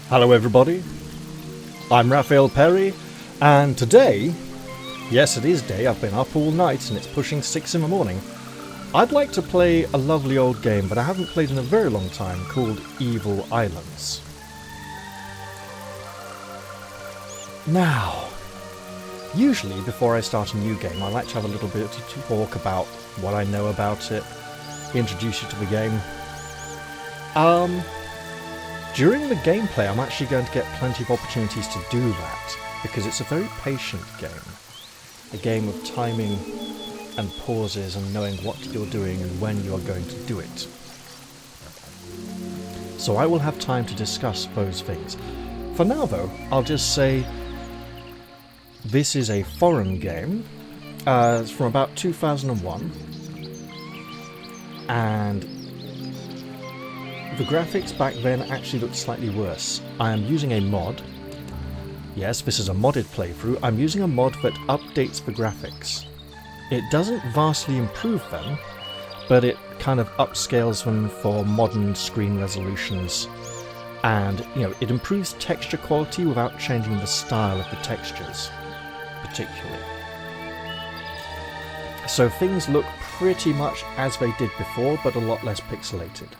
Hello everybody, I'm Raphael Perry, and today, yes it is day, I've been up all night and it's pushing 6 in the morning, I'd like to play a lovely old game that I haven't played in a very long time called Evil Islands. Now, usually before I start a new game I like to have a little bit of talk about what I know about it, introduce you to the game. During the gameplay I'm actually going to get plenty of opportunities to do that, because it's a very patient game. A game of timing and pauses and knowing what you're doing and when you're going to do it. So I will have time to discuss those things. For now though, I'll just say this is a foreign game. It's from about 2001. And the graphics back then actually looked slightly worse. I am using a mod. Yes, this is a modded playthrough. I'm using a mod that updates the graphics. It doesn't vastly improve them, but it kind of upscales them for modern screen resolutions. And, it improves texture quality without changing the style of the textures, particularly. So things look pretty much as they did before, but a lot less pixelated.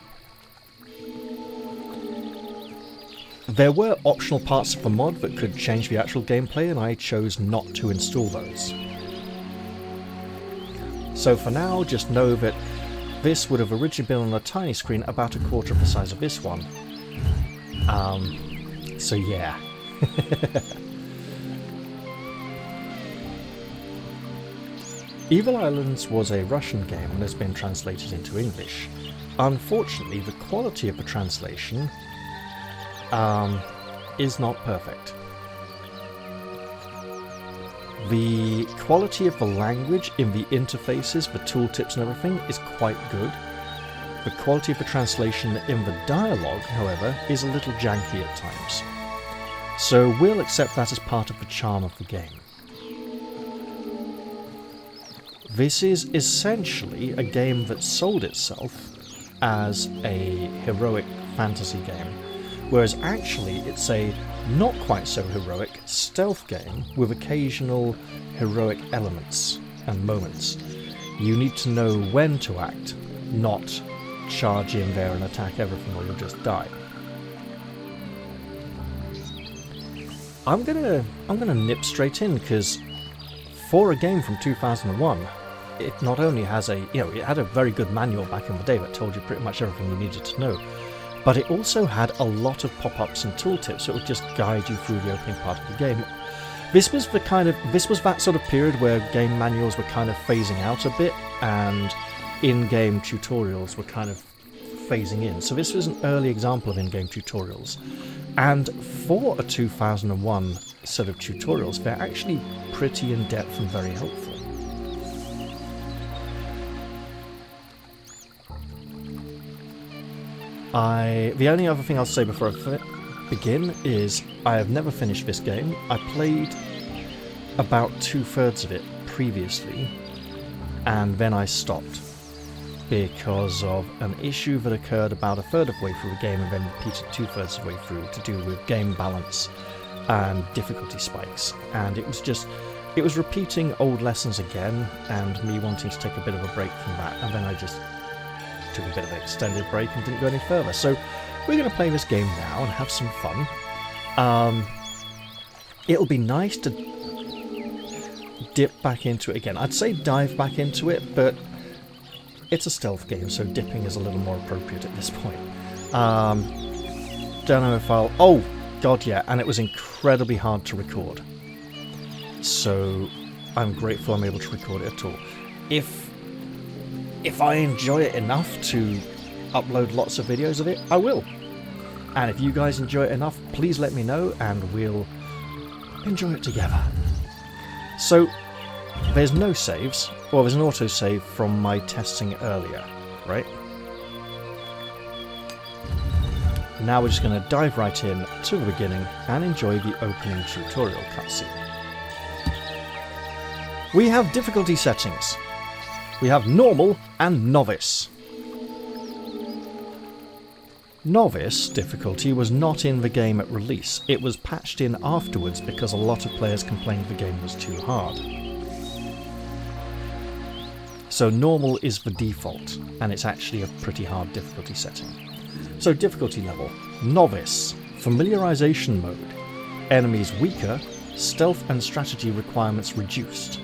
There were optional parts of the mod that could change the actual gameplay, and I chose not to install those. So for now, just know that this would have originally been on a tiny screen about a quarter of the size of this one. So yeah. Evil Islands was a Russian game and has been translated into English. Unfortunately, the quality of the translation is not perfect. The quality of the language in the interfaces, the tooltips and everything is quite good. The quality of the translation in the dialogue, however, is a little janky at times. So we'll accept that as part of the charm of the game. This is essentially a game that sold itself as a heroic fantasy game, whereas actually it's a not quite so heroic stealth game with occasional heroic elements and moments. You need to know when to act, not charge in there and attack everything or you'll just die. I'm gonna nip straight in, because for a game from 2001, it not only has it had a very good manual back in the day that told you pretty much everything you needed to know, but it also had a lot of pop-ups and tooltips that would just guide you through the opening part of the game. This was that sort of period where game manuals were kind of phasing out a bit and in-game tutorials were kind of phasing in. So this was an early example of in-game tutorials. And for a 2001 set of tutorials, they're actually pretty in-depth and very helpful. The only other thing I'll say before I begin is I have never finished this game. I played about 2/3 of it previously, and then I stopped because of an issue that occurred about a third of the way through the game and then repeated 2/3 of the way through, to do with game balance and difficulty spikes. And it was repeating old lessons again and me wanting to take a bit of a break from that, and then I just took a bit of an extended break and didn't go any further. So we're going to play this game now and have some fun. It'll be nice to dip back into it again. I'd say dive back into it, but it's a stealth game, so dipping is a little more appropriate at this point. Don't know if I'll... Oh, God, yeah, and it was incredibly hard to record. So I'm grateful I'm able to record it at all. If I enjoy it enough to upload lots of videos of it, I will. And if you guys enjoy it enough, please let me know and we'll enjoy it together. So, there's no saves. Well, there's an autosave from my testing earlier, right? Now we're just going to dive right in to the beginning and enjoy the opening tutorial cutscene. We have difficulty settings. We have normal and novice. Novice difficulty was not in the game at release. It was patched in afterwards because a lot of players complained the game was too hard. So normal is the default, and it's actually a pretty hard difficulty setting. So difficulty level: Novice, familiarization mode, enemies weaker, stealth and strategy requirements reduced.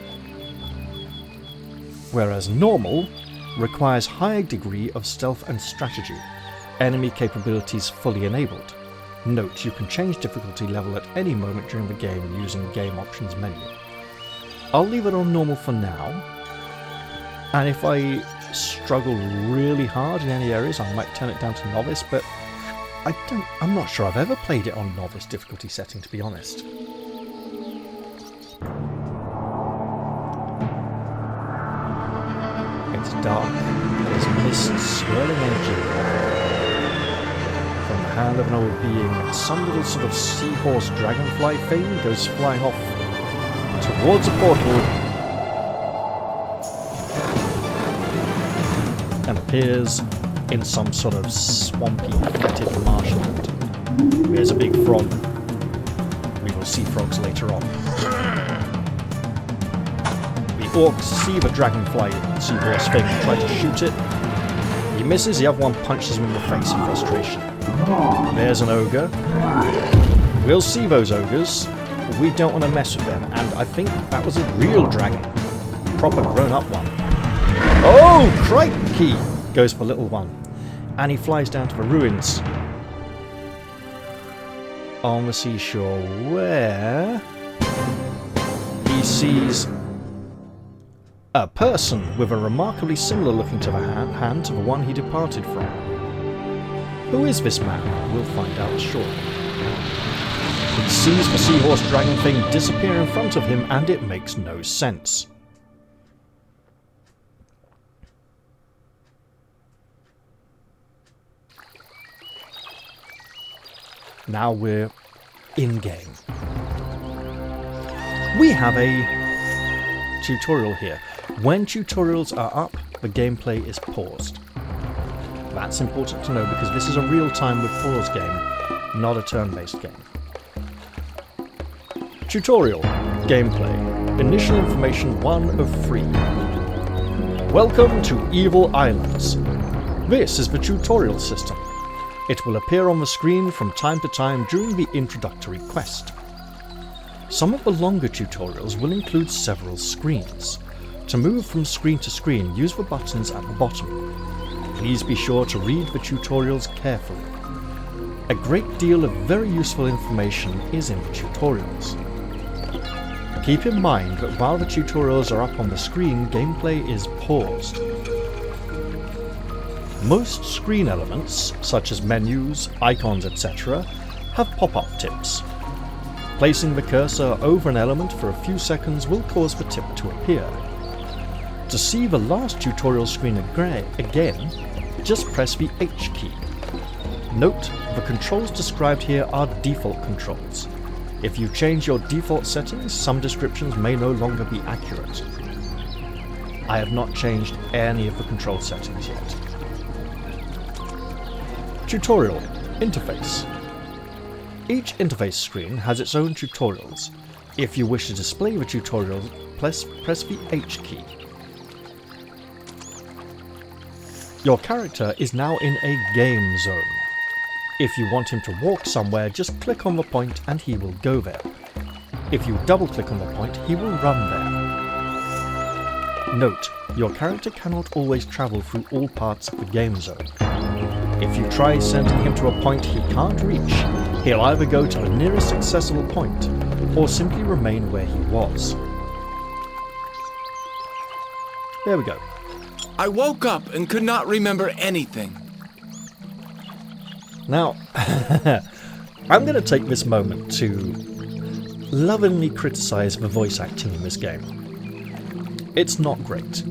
Whereas normal requires higher degree of stealth and strategy, enemy capabilities fully enabled. Note, you can change difficulty level at any moment during the game using game options menu. I'll leave it on normal for now, and if I struggle really hard in any areas I might turn it down to novice, but I'm not sure I've ever played it on novice difficulty setting, to be honest. It's dark, there's mist swirling energy from the hand of an old being. Some little sort of seahorse dragonfly thing goes flying off towards a portal and appears in some sort of swampy, fetid marshland. There's a big frog. We will see frogs later on. The orcs see the dragonfly seahorse thing and try to shoot it. He misses, the other one punches him in the face in frustration. There's an ogre. We'll see those ogres. We don't want to mess with them, and I think that was a real dragon. Proper grown-up one. Oh, crikey! Goes for little one. And he flies down to the ruins on the seashore, where he sees a person with a remarkably similar looking to the hand to the one he departed from. Who is this man? We'll find out shortly. He sees the seahorse dragon thing disappear in front of him, and it makes no sense. Now we're in-game. We have a tutorial here. When tutorials are up, the gameplay is paused. That's important to know because this is a real-time with pause game, not a turn-based game. Tutorial. Gameplay. Initial information 1 of 3. Welcome to Evil Islands. This is the tutorial system. It will appear on the screen from time to time during the introductory quest. Some of the longer tutorials will include several screens. To move from screen to screen, use the buttons at the bottom. Please be sure to read the tutorials carefully. A great deal of very useful information is in the tutorials. Keep in mind that while the tutorials are up on the screen, gameplay is paused. Most screen elements, such as menus, icons, etc., have pop-up tips. Placing the cursor over an element for a few seconds will cause the tip to appear. To see the last tutorial screen again, just press the H key. Note, the controls described here are default controls. If you change your default settings, some descriptions may no longer be accurate. I have not changed any of the control settings yet. Tutorial interface. Each interface screen has its own tutorials. If you wish to display the tutorial, press the H key. Your character is now in a game zone. If you want him to walk somewhere, just click on the point and he will go there. If you double click on the point, he will run there. Note, your character cannot always travel through all parts of the game zone. If you try sending him to a point he can't reach, he'll either go to the nearest accessible point, or simply remain where he was. There we go. I woke up and could not remember anything. Now, I'm going to take this moment to lovingly criticize the voice acting in this game. It's not great.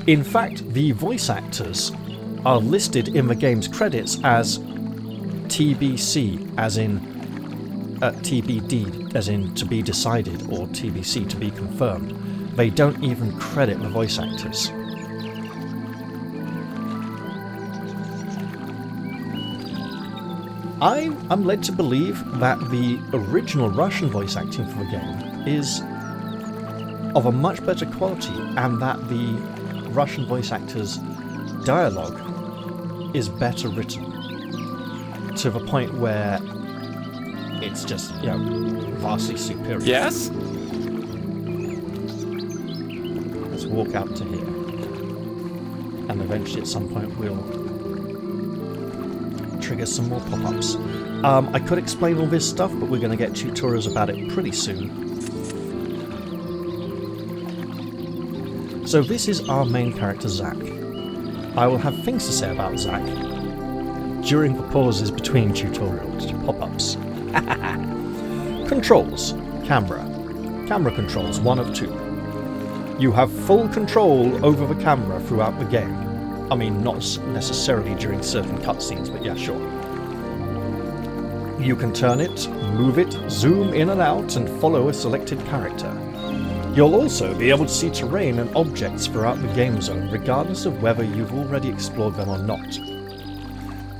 In fact, the voice actors are listed in the game's credits as TBC, as in TBD, as in to be decided, or TBC, to be confirmed. They don't even credit the voice actors. I'm led to believe that the original Russian voice acting for the game is of a much better quality, and that the Russian voice actors' dialogue is better written, to the point where it's just, vastly superior. Yes? Let's walk out to here. And eventually at some point we'll trigger some more pop-ups. I could explain all this stuff, but we're going to get tutorials about it pretty soon. So this is our main character, Zach. I will have things to say about Zach during the pauses between tutorials, pop-ups. Controls. Camera. Camera controls, 1 of 2. You have full control over the camera throughout the game. I mean, not necessarily during certain cutscenes, but yeah, sure. You can turn it, move it, zoom in and out, and follow a selected character. You'll also be able to see terrain and objects throughout the game zone, regardless of whether you've already explored them or not.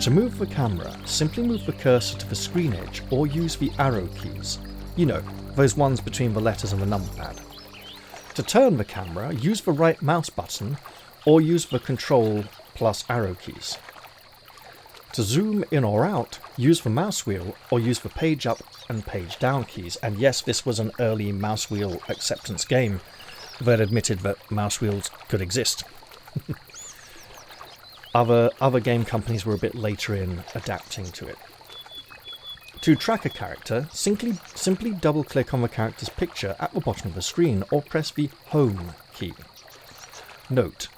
To move the camera, simply move the cursor to the screen edge or use the arrow keys. You know, those ones between the letters and the number pad. To turn the camera, use the right mouse button or use the control plus arrow keys. To zoom in or out, use the mouse wheel or use the page up and page down keys. And yes, this was an early mouse wheel acceptance game that admitted that mouse wheels could exist. Other game companies were a bit later in adapting to it. To track a character, simply double-click on the character's picture at the bottom of the screen or press the Home key. Note,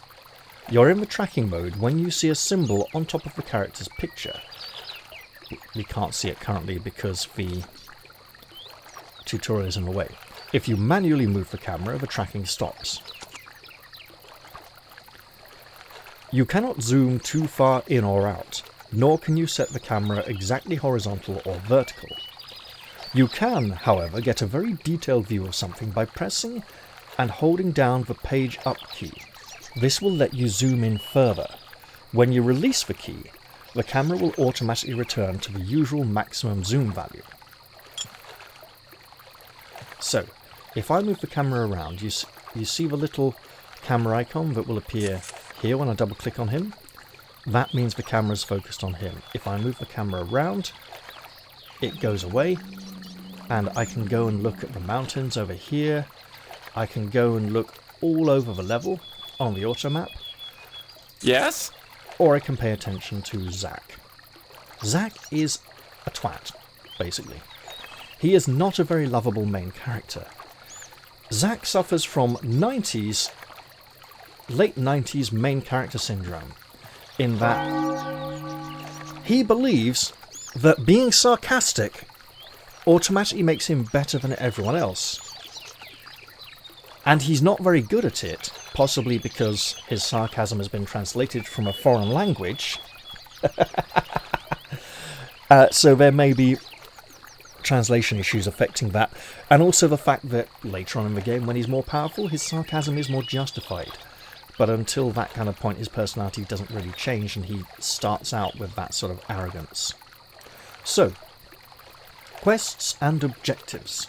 you're in the tracking mode when you see a symbol on top of the character's picture. We can't see it currently because the tutorial is in the way. If you manually move the camera, the tracking stops. You cannot zoom too far in or out, nor can you set the camera exactly horizontal or vertical. You can, however, get a very detailed view of something by pressing and holding down the page up key. This will let you zoom in further. When you release the key, the camera will automatically return to the usual maximum zoom value. So, if I move the camera around, you see the little camera icon that will appear here when I double click on him? That means the camera is focused on him. If I move the camera around, it goes away, and I can go and look at the mountains over here. I can go and look all over the level on the auto map. Yes? Or I can pay attention to Zach. Zach is a twat, basically. He is not a very lovable main character. Zach suffers from late 90s main character syndrome, in that he believes that being sarcastic automatically makes him better than everyone else. And he's not very good at it, possibly because his sarcasm has been translated from a foreign language. So there may be translation issues affecting that, and also the fact that later on in the game, when he's more powerful, his sarcasm is more justified. But until that kind of point, his personality doesn't really change, and he starts out with that sort of arrogance. So, quests and objectives.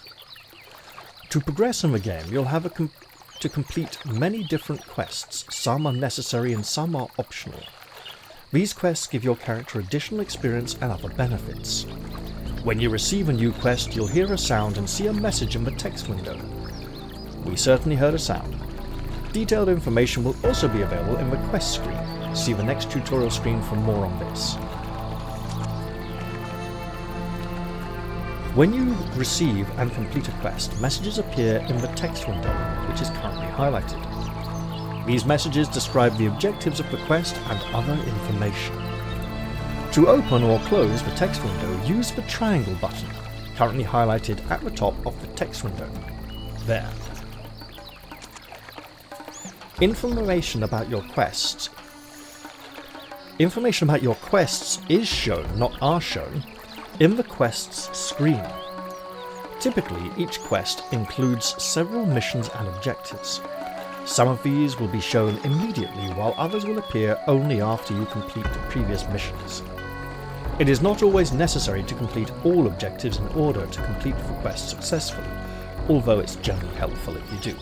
To progress in the game, you'll have to complete many different quests. Some are necessary and some are optional. These quests give your character additional experience and other benefits. When you receive a new quest, you'll hear a sound and see a message in the text window. We certainly heard a sound. Detailed information will also be available in the quest screen. See the next tutorial screen for more on this. When you receive and complete a quest, messages appear in the text window, which is currently highlighted. These messages describe the objectives of the quest and other information. To open or close the text window, use the triangle button, currently highlighted at the top of the text window. There. Information about your quests is shown, not are shown, in the quests screen. Typically, each quest includes several missions and objectives. Some of these will be shown immediately, while others will appear only after you complete the previous missions. It is not always necessary to complete all objectives in order to complete the quest successfully, although it's generally helpful if you do.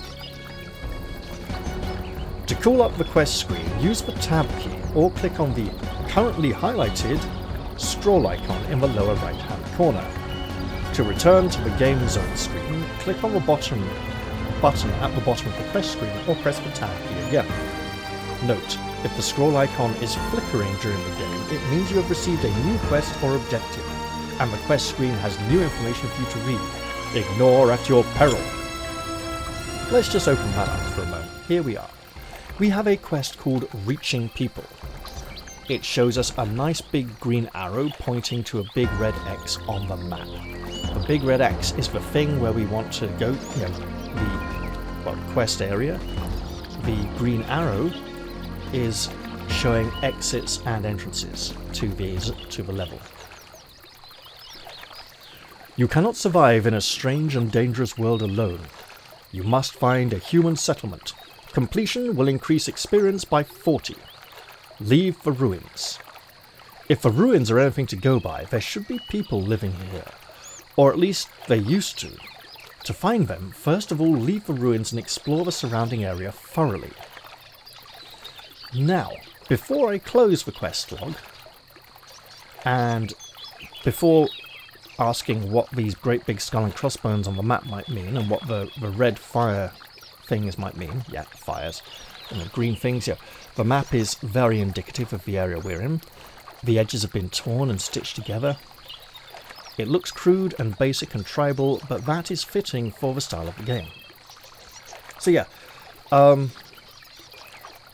To call up the quest screen, use the tab key or click on the currently highlighted scroll icon in the lower right hand corner. To return to the game zone screen, click on the button at the bottom of the quest screen or press the tab key again. Note, if the scroll icon is flickering during the game, it means you have received a new quest or objective, and the quest screen has new information for you to read. Ignore at your peril. Let's just open that up for a moment. Here we are. We have a quest called Reaching People. It shows us a nice big green arrow pointing to a big red X on the map. The big red X is the thing where we want to go, the quest area. The green arrow is showing exits and entrances to the level. You cannot survive in a strange and dangerous world alone. You must find a human settlement. Completion will increase experience by 40. Leave the ruins. If the ruins are anything to go by, there should be people living here. Or at least they used to. To find them, first of all leave the ruins and explore the surrounding area thoroughly. Now, before I close the quest log, and before asking what these great big skull and crossbones on the map might mean, and what the red fire things might mean, yeah, fires, and the green things, yeah, the map is very indicative of the area we're in. The edges have been torn and stitched together. It looks crude and basic and tribal, but that is fitting for the style of the game. So yeah,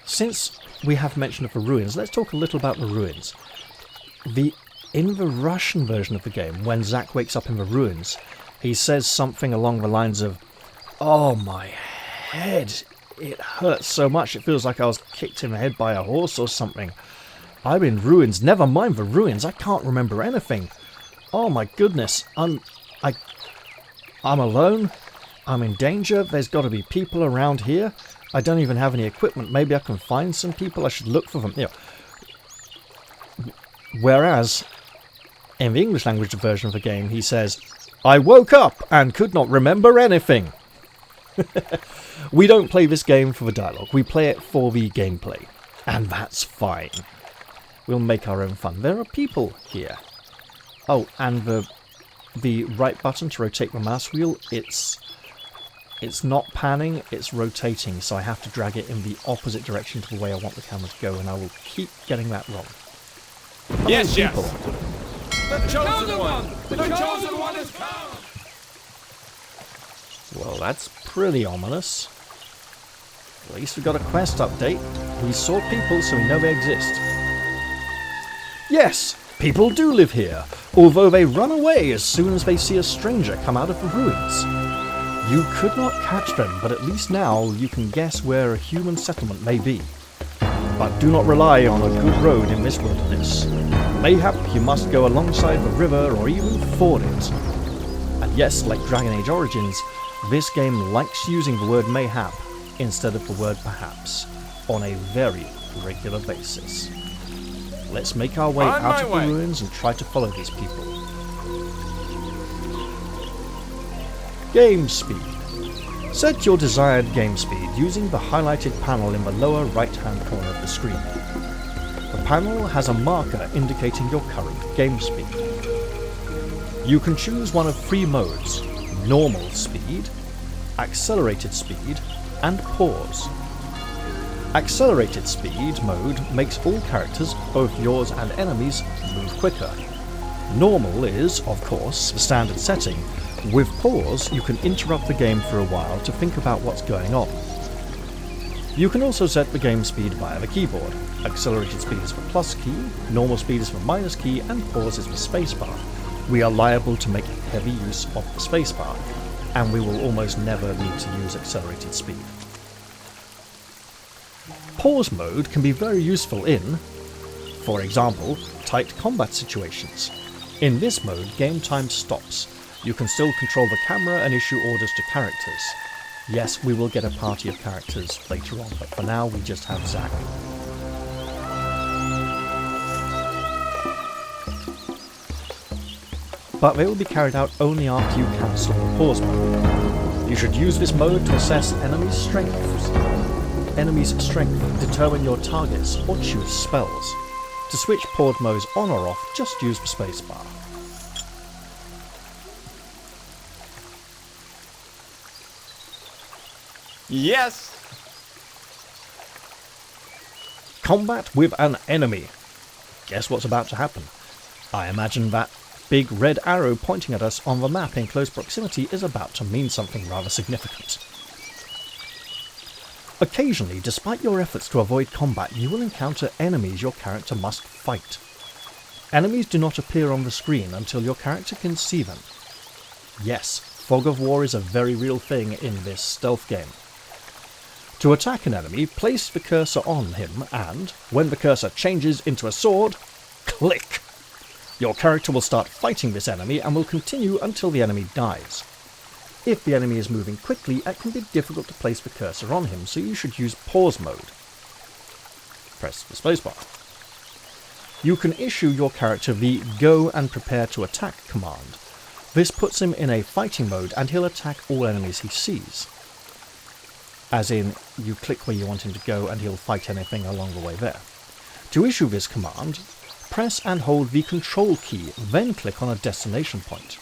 since we have mention of the ruins, let's talk a little about the ruins. In the Russian version of the game, when Zack wakes up in the ruins, he says something along the lines of, "Oh, my head, it hurts so much, it feels like I was kicked in the head by a horse or something. I'm in ruins, never mind the ruins, I can't remember anything. Oh my goodness, I'm alone, I'm in danger, there's got to be people around here. I don't even have any equipment, maybe I can find some people, I should look for them." Whereas, in the English language version of the game, he says, "I woke up and could not remember anything." We don't play this game for the dialogue, we play it for the gameplay. And that's fine. We'll make our own fun. There are people here. Oh, and the right button to rotate the mouse wheel, it's not panning, it's rotating, so I have to drag it in the opposite direction to the way I want the camera to go, and I will keep getting that wrong. Yes, yes. People. The chosen one! The chosen one has come! Well, that's pretty ominous. At least we got a quest update. We saw people, so we know they exist. Yes, people do live here, although they run away as soon as they see a stranger come out of the ruins. You could not catch them, but at least now you can guess where a human settlement may be. But do not rely on a good road in this wilderness. Mayhap you must go alongside the river or even ford it. And yes, like Dragon Age Origins, this game likes using the word mayhap instead of the word perhaps, on a very regular basis. Let's make our way out of the ruins and try to follow these people. Game speed. Set your desired game speed using the highlighted panel in the lower right hand corner of the screen. The panel has a marker indicating your current game speed. You can choose one of three modes: normal speed, accelerated speed, and pause. Accelerated speed mode makes all characters, both yours and enemies, move quicker. Normal is, of course, the standard setting. With pause, you can interrupt the game for a while to think about what's going on. You can also set the game speed via the keyboard. Accelerated speed is the plus key, normal speed is the minus key, and pause is the spacebar. We are liable to make heavy use of the spacebar, and we will almost never need to use accelerated speed. Pause mode can be very useful in, for example, tight combat situations. In this mode, game time stops. You can still control the camera and issue orders to characters. Yes, we will get a party of characters later on, but for now we just have Zack. but they will be carried out only after you cancel the pause mode. You should use this mode to assess enemies' strengths, determine your targets, or choose spells. To switch pause modes on or off, just use the spacebar. Yes! Combat with an enemy. Guess what's about to happen? I imagine that big red arrow pointing at us on the map in close proximity is about to mean something rather significant. Occasionally, despite your efforts to avoid combat, you will encounter enemies your character must fight. Enemies do not appear on the screen until your character can see them. Yes, fog of war is a very real thing in this stealth game. To attack an enemy, place the cursor on him and, when the cursor changes into a sword, click! Your character will start fighting this enemy and will continue until the enemy dies. If the enemy is moving quickly, it can be difficult to place the cursor on him, so you should use pause mode. Press the spacebar. You can issue your character the Go and Prepare to Attack command. This puts him in a fighting mode and he'll attack all enemies he sees. As in, you click where you want him to go and he'll fight anything along the way there. To issue this command, press and hold the Control key, then click on a destination point.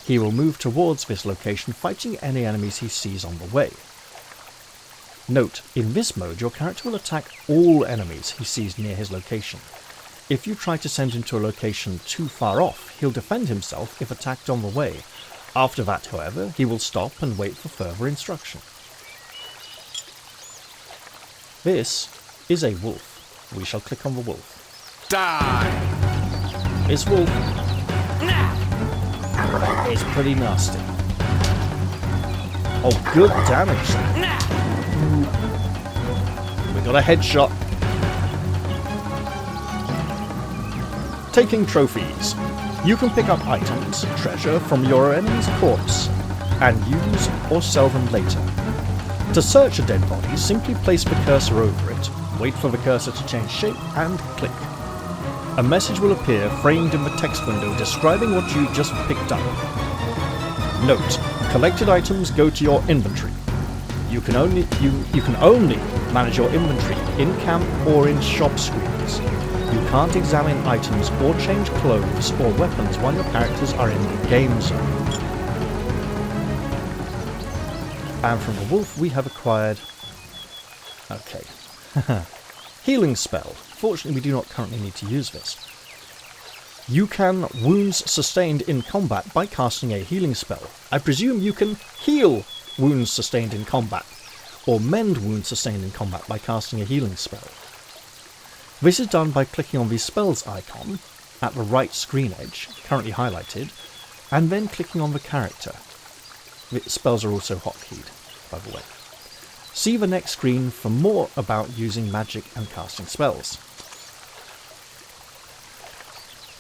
He will move towards this location, fighting any enemies he sees on the way. Note, in this mode your character will attack all enemies he sees near his location. If you try to send him to a location too far off, he'll defend himself if attacked on the way. After that, however, he will stop and wait for further instruction. This is a wolf. We shall click on the wolf. Die! This wolf is pretty nasty. Oh, good damage. We got a headshot. Taking trophies. You can pick up items, treasure from your enemy's corpse, and use or sell them later. To search a dead body, simply place the cursor over it, wait for the cursor to change shape, and click. A message will appear framed in the text window describing what you just picked up. Note: collected items go to your inventory. You can only manage your inventory in camp or in shop screens. You can't examine items or change clothes or weapons while your characters are in the game zone. And from the wolf we have acquired... okay. Healing spell. Fortunately we do not currently need to use this. You can wounds sustained in combat by casting a healing spell. I presume you can heal wounds sustained in combat, or mend wounds sustained in combat by casting a healing spell. This is done by clicking on the spells icon at the right screen edge, currently highlighted, and then clicking on the character. The spells are also hotkeyed, by the way. See the next screen for more about using magic and casting spells.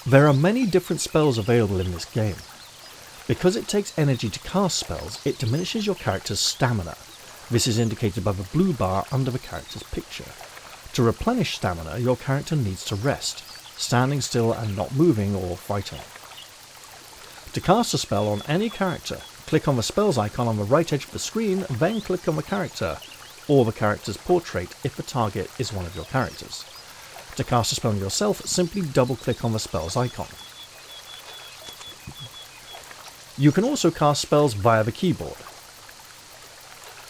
There are many different spells available in this game. Because it takes energy to cast spells, it diminishes your character's stamina. This is indicated by the blue bar under the character's picture. To replenish stamina, your character needs to rest, standing still and not moving or fighting. To cast a spell on any character, click on the spells icon on the right edge of the screen, then click on the character, or the character's portrait if the target is one of your characters. To cast a spell on yourself, simply double-click on the spells icon. You can also cast spells via the keyboard.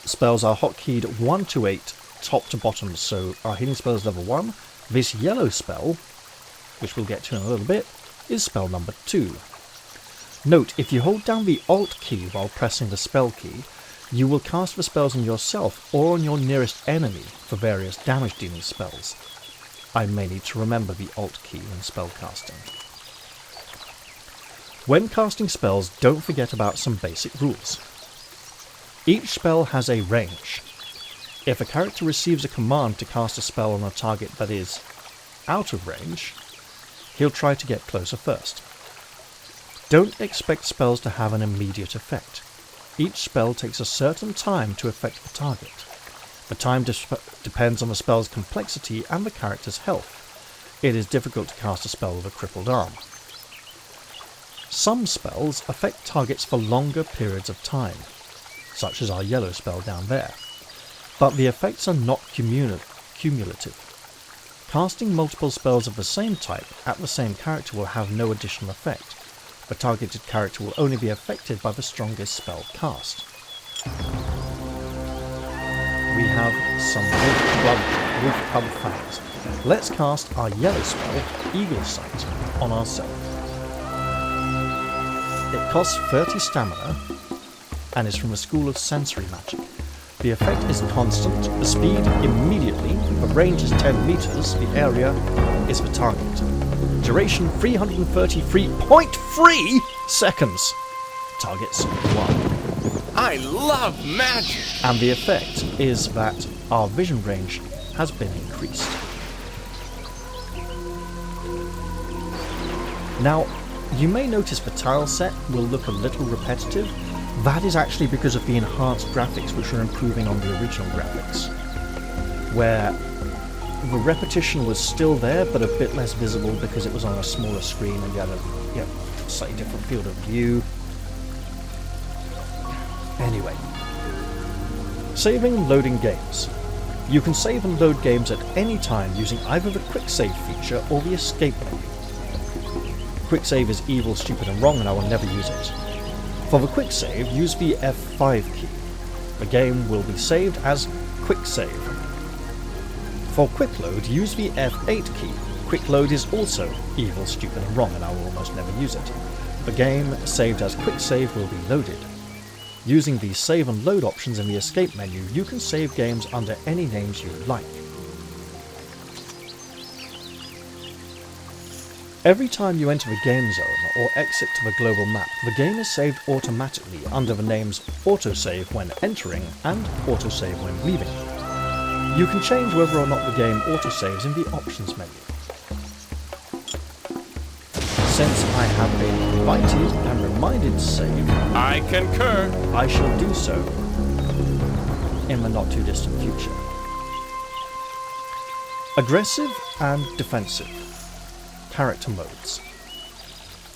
Spells are hotkeyed 1 to 8, top to bottom, so our healing spell is level 1. This yellow spell, which we'll get to in a little bit, is spell number 2. Note, if you hold down the Alt key while pressing the spell key, you will cast the spells on yourself or on your nearest enemy for various damage dealing spells. I may need to remember the Alt key when spell casting. When casting spells, don't forget about some basic rules. Each spell has a range. If a character receives a command to cast a spell on a target that is out of range, he'll try to get closer first. Don't expect spells to have an immediate effect. Each spell takes a certain time to affect the target. The time depends on the spell's complexity and the character's health. It is difficult to cast a spell with a crippled arm. Some spells affect targets for longer periods of time, such as our yellow spell down there, but the effects are not cumulative. Casting multiple spells of the same type at the same character will have no additional effect. The targeted character will only be affected by the strongest spell cast. We have some wolf-colored fangs. Let's cast our yellow spell, Eagle Sight, on ourselves. It costs 30 stamina and is from the School of Sensory Magic. The effect is constant, the speed immediately, the range is 10 meters, the area is the target. Duration 333.3 seconds. Targets 1. I love magic! And the effect is that our vision range has been increased. Now, you may notice the tile set will look a little repetitive. That is actually because of the enhanced graphics, which are improving on the original graphics, where the repetition was still there but a bit less visible because it was on a smaller screen and you had a slightly different field of view. Anyway, saving and loading games. You can save and load games at any time using either the quick save feature or the escape menu. Quick save is evil, stupid and wrong, and I will never use it. For the quick save, use the F5 key. The game will be saved as quick save. For quick load, use the F8 key. Quick load is also evil, stupid and wrong, and I will almost never use it. The game saved as quick save will be loaded. Using the save and load options in the escape menu, you can save games under any names you like. Every time you enter the game zone or exit to the global map, the game is saved automatically under the names autosave when entering and autosave when leaving. You can change whether or not the game autosaves in the options menu. Since I have been invited and reminded to save, I concur. I shall do so in the not too distant future. Aggressive and defensive. Character modes.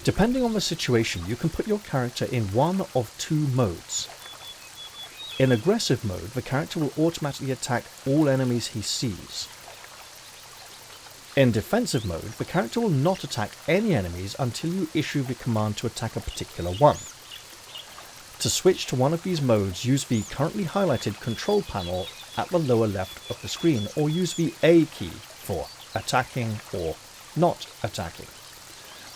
Depending on the situation, you can put your character in one of two modes. In aggressive mode, the character will automatically attack all enemies he sees. In defensive mode, the character will not attack any enemies until you issue the command to attack a particular one. To switch to one of these modes, use the currently highlighted control panel at the lower left of the screen, or use the A key for attacking or not attacking.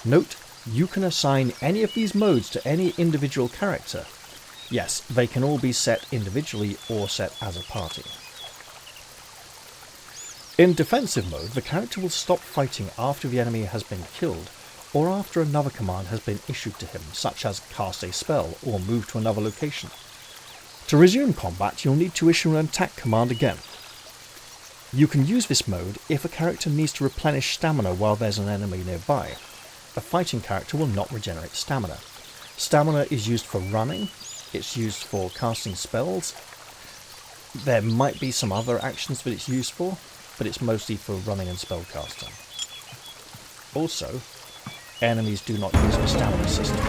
Note, you can assign any of these modes to any individual character. Yes, they can all be set individually or set as a party. In defensive mode, the character will stop fighting after the enemy has been killed, or after another command has been issued to him, such as cast a spell or move to another location. To resume combat, you'll need to issue an attack command again. You can use this mode if a character needs to replenish stamina while there's an enemy nearby. A fighting character will not regenerate stamina. Stamina is used for running, it's used for casting spells. There might be some other actions that it's used for, but it's mostly for running and spell casting. Also, enemies do not use the stamina system.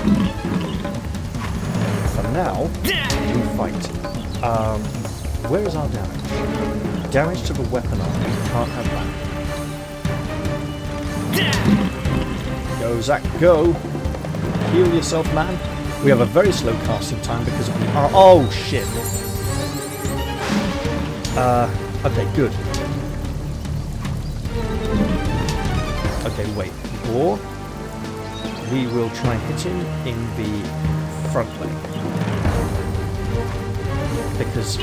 For now, we fight. Where is our damage? Damage to the weapon arm. We can't have that. Go, Zach, go! Heal yourself, man. We have a very slow casting time because of the... Oh, shit! Okay, good. Okay, wait. Or we will try and hit him in the front leg. Because...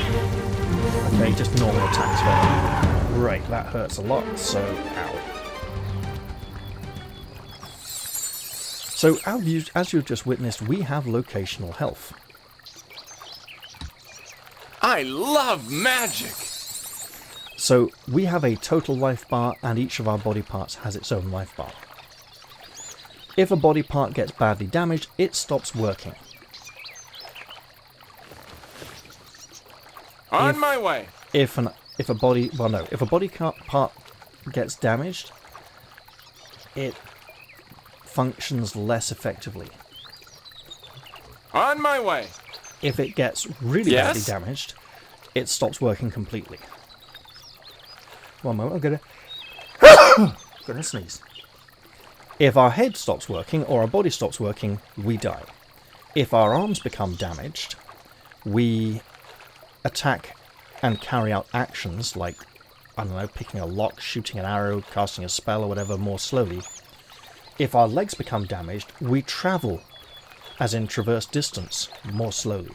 Okay, just normal attacks there. Right, that hurts a lot, so ow. So, as you've just witnessed, we have locational health. I love magic! So, we have a total life bar, and each of our body parts has its own life bar. If a body part gets badly damaged, it stops working. On my way! If a body part gets damaged, it functions less effectively. On my way. If it gets really badly Yes? damaged, it stops working completely. One moment, I'm gonna sneeze. If our head stops working or our body stops working, we die. If our arms become damaged, we attack and carry out actions like, I don't know, picking a lock, shooting an arrow, casting a spell or whatever more slowly. If our legs become damaged, we travel, as in traverse distance, more slowly.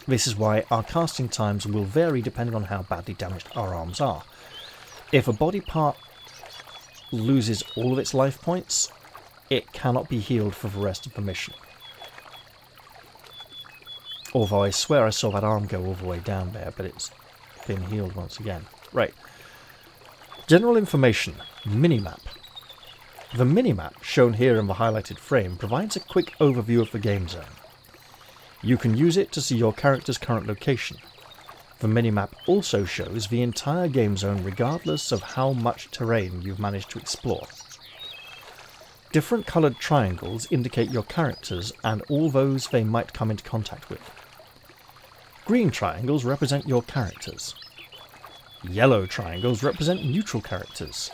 This is why our casting times will vary depending on how badly damaged our arms are. If a body part loses all of its life points, it cannot be healed for the rest of the mission. Although I swear I saw that arm go all the way down there, but it's been healed once again. Right. General information. Minimap. The minimap, shown here in the highlighted frame, provides a quick overview of the game zone. You can use it to see your character's current location. The minimap also shows the entire game zone regardless of how much terrain you've managed to explore. Different coloured triangles indicate your characters and all those they might come into contact with. Green triangles represent your characters. Yellow triangles represent neutral characters.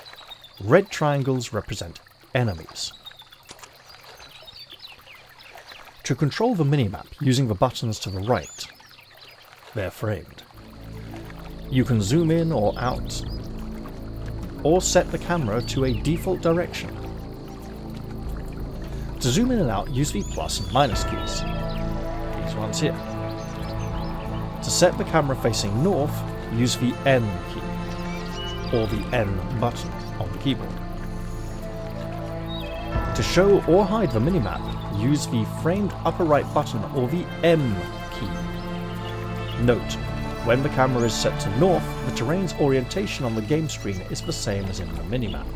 Red triangles represent enemies. To control the minimap using the buttons to the right, they're framed. You can zoom in or out, or set the camera to a default direction. To zoom in and out, use the plus and minus keys. These ones here. To set the camera facing north, use the N key, or the N button on the keyboard. To show or hide the minimap, use the framed upper right button or the M key. Note, when the camera is set to north, the terrain's orientation on the game screen is the same as in the minimap.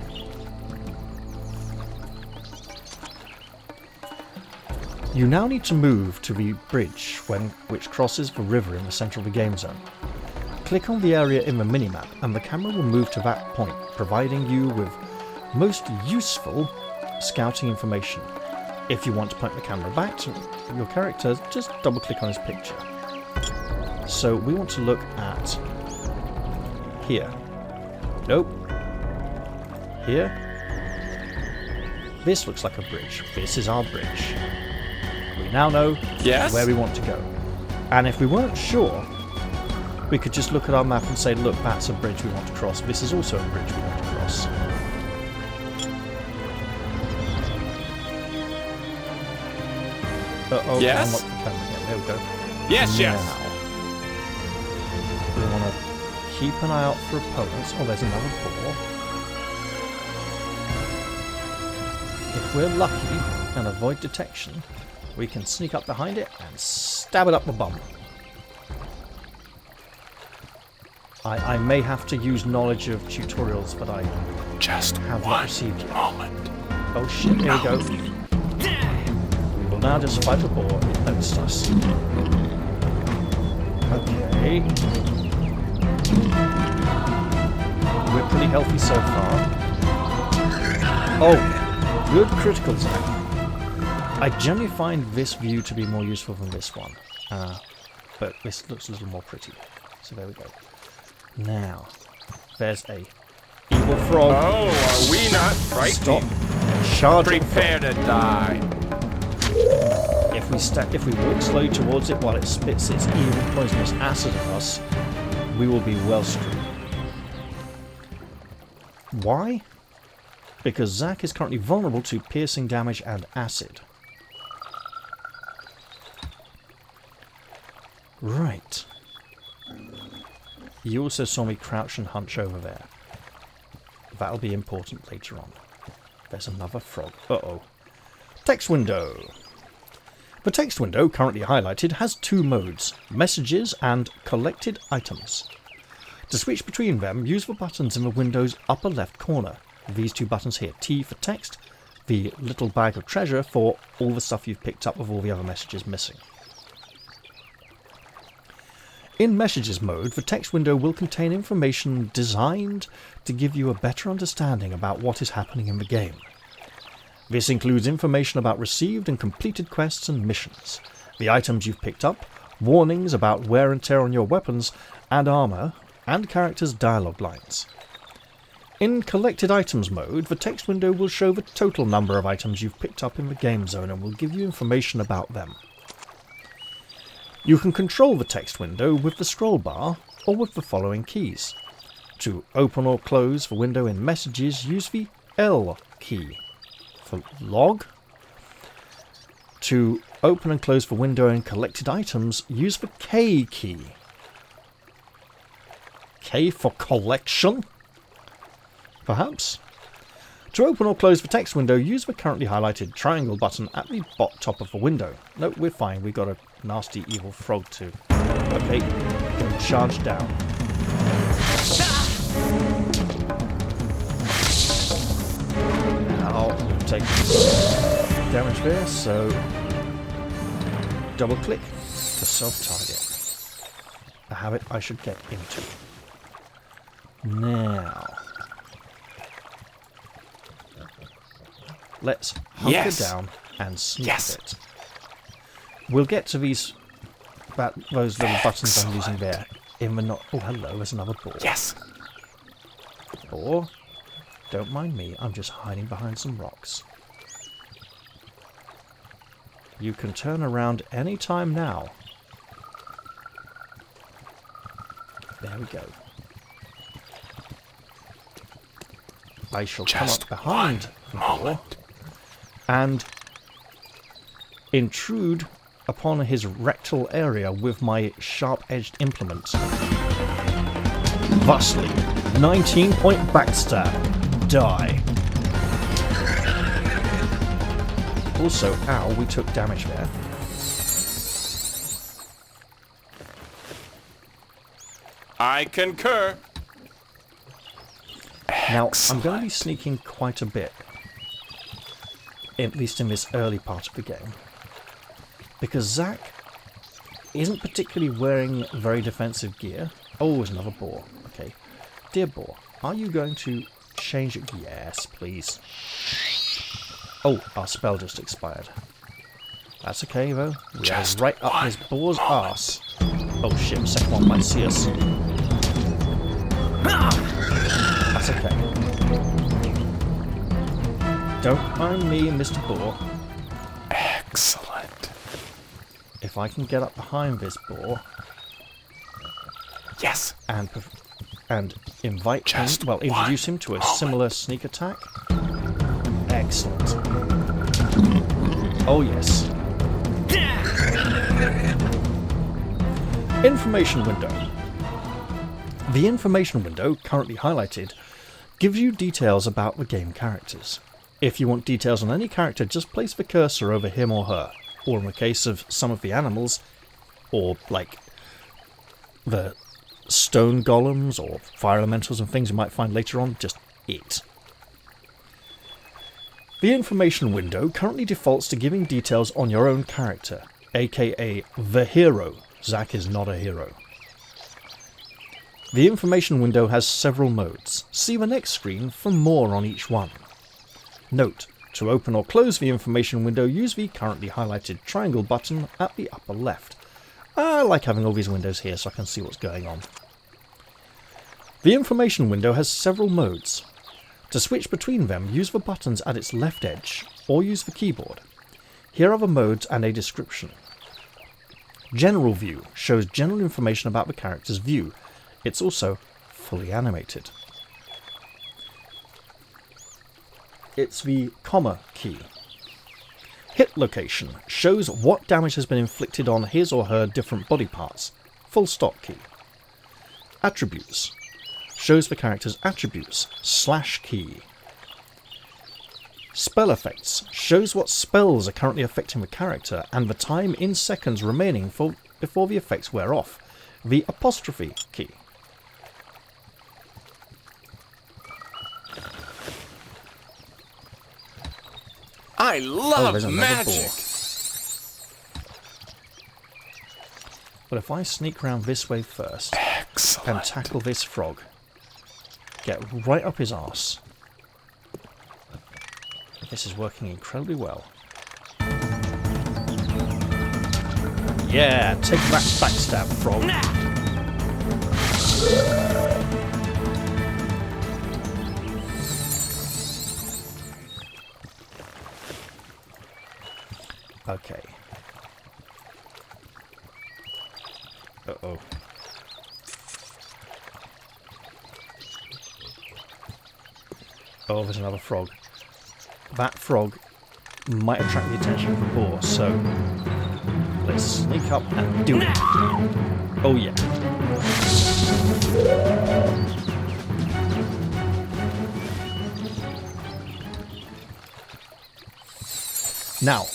You now need to move to the bridge which crosses the river in the centre of the game zone. Click on the area in the minimap and the camera will move to that point, providing you with most useful scouting information. If you want to point the camera back to your character, just double click on his picture. So we want to look at here. Nope. Here. This looks like a bridge. This is our bridge. We now know where we want to go. And if we weren't sure, we could just look at our map and say, look, that's a bridge we want to cross. This is also a bridge we want to cross. Uh-oh, yes? unlock the camera again. There we go. Yes, now, yes. we want to keep an eye out for opponents. Oh, there's another ball. If we're lucky and avoid detection, we can sneak up behind it and stab it up the bum. I may have to use knowledge of tutorials, but I Just have not received yet. moment. Oh shit, here we go. We will now just fight a boar. It noticed us. Okay. We're pretty healthy so far. Oh, good critical Zach. I generally find this view to be more useful than this one. But this looks a little more pretty. So there we go. Now, there's a evil frog. Oh, are we not frightened? Stop. Charging. Prepare to die. If we walk slowly towards it while it spits its evil poisonous acid at us, we will be well screwed. Why? Because Zach is currently vulnerable to piercing damage and acid. Right. You also saw me crouch and hunch over there. That'll be important later on. There's another frog. Uh-oh. Text window. The text window, currently highlighted, has two modes, messages and collected items. To switch between them, use the buttons in the window's upper left corner. These two buttons here, T for text, the little bag of treasure for all the stuff you've picked up with all the other messages missing. In Messages mode, the text window will contain information designed to give you a better understanding about what is happening in the game. This includes information about received and completed quests and missions, the items you've picked up, warnings about wear and tear on your weapons and armour, and characters' dialogue lines. In collected items mode, the text window will show the total number of items you've picked up in the game zone and will give you information about them. You can control the text window with the scroll bar or with the following keys. To open or close the window in messages, use the L key. For log. To open and close the window in collected items, use the K key. K for collection? Perhaps? To open or close the text window, use the currently highlighted triangle button at the top of the window. No, we're fine. We've got a nasty evil frog too. Okay, gonna charge down. Now, we'll take damage there, so double click to self-target. A habit I should get into. Now, let's hunker down and sneak it. We'll get to those little buttons I'm using there in the not. Oh, hello, there's another boar. Yes. Boar, don't mind me, I'm just hiding behind some rocks. You can turn around any time now. There we go. I shall come up behind the boar and intrude upon his rectal area with my sharp-edged implement. Thusly, 19-point backstab. Die. Also, ow, we took damage there. I concur. Now, I'm going to be sneaking quite a bit, at least in this early part of the game, because Zack isn't particularly wearing very defensive gear. Oh, there's another boar. Okay. Dear boar, are you going to change it? Yes, please. Oh, our spell just expired. That's okay, though. We are right up his boar's arse. Oh shit, the second one might see us. That's okay. Don't mind me, Mr. Boar. Excellent. If I can get up behind this boar... Yes. And invite him... Well, introduce him to a similar sneak attack. Excellent. Oh, yes. Information window. The information window, currently highlighted, gives you details about the game characters. If you want details on any character, just place the cursor over him or her. Or in the case of some of the animals, or like the stone golems or fire elementals and things you might find later on, just it. The information window currently defaults to giving details on your own character, aka the hero. Zack is not a hero. The information window has several modes. See the next screen for more on each one. Note, to open or close the information window, use the currently highlighted triangle button at the upper left. I like having all these windows here so I can see what's going on. The information window has several modes. To switch between them, use the buttons at its left edge, or use the keyboard. Here are the modes and a description. General view shows general information about the character's view. It's also fully animated. It's the comma key. Hit location shows what damage has been inflicted on his or her different body parts. Full stop key. Attributes shows the character's attributes. / key. Spell effects shows what spells are currently affecting the character and the time in seconds remaining before the effects wear off. The apostrophe key. I love magic. Boar. But if I sneak round this way first and tackle this frog, get right up his arse, This is working incredibly well. Yeah, take that backstab, frog. Okay. Uh-oh. Oh, there's another frog. That frog might attract the attention of the boar, so let's sneak up and do it. Oh yeah. Now,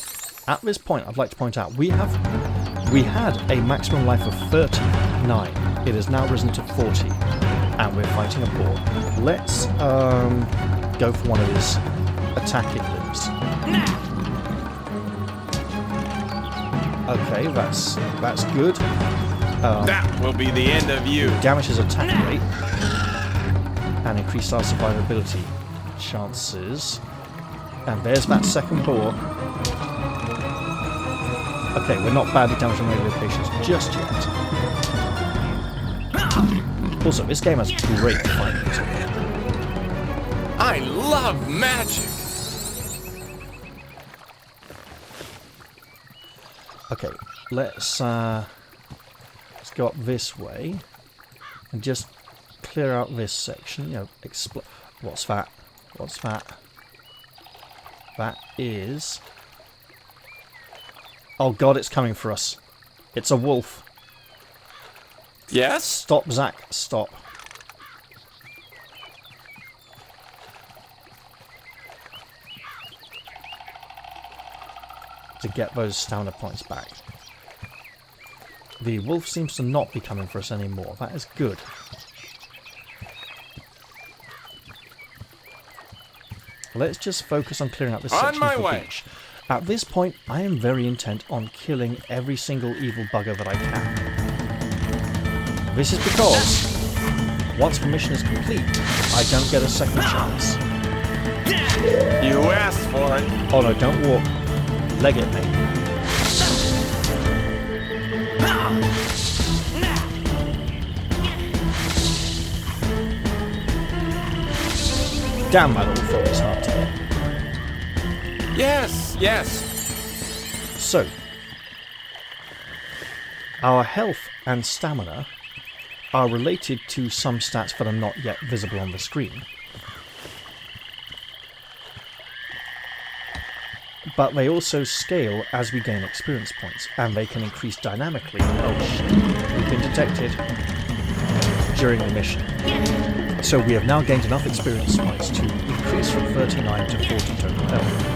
at this point, I'd like to point out we had a maximum life of 39. It has now risen to 40, and we're fighting a boar. Let's go for one of his attacking limbs. Okay, that's good. That will be the end of you. Damage his attack rate and increase our survivability chances. And there's that second boar. Okay, we're not badly damaging any locations just yet. Also, this game has great fighting. I love magic. Okay, let's go up this way and just clear out this section. You know, what's that? What's that? That is... Oh god, it's coming for us. It's a wolf. Yes? Stop, Zach. Stop. To get those stamina points back. The wolf seems to not be coming for us anymore. That is good. Let's just focus on clearing out this section of the beach. At this point, I am very intent on killing every single evil bugger that I can. This is because once the mission is complete, I don't get a second chance. You asked for it. Oh no, don't walk. Leg it, mate. Damn, that little frog is hard to hit. Yes, yes. So, our health and stamina are related to some stats that are not yet visible on the screen. But they also scale as we gain experience points, and they can increase dynamically. Oh shit, we've been detected during the mission. So we have now gained enough experience points to increase from 39 to 40 total health.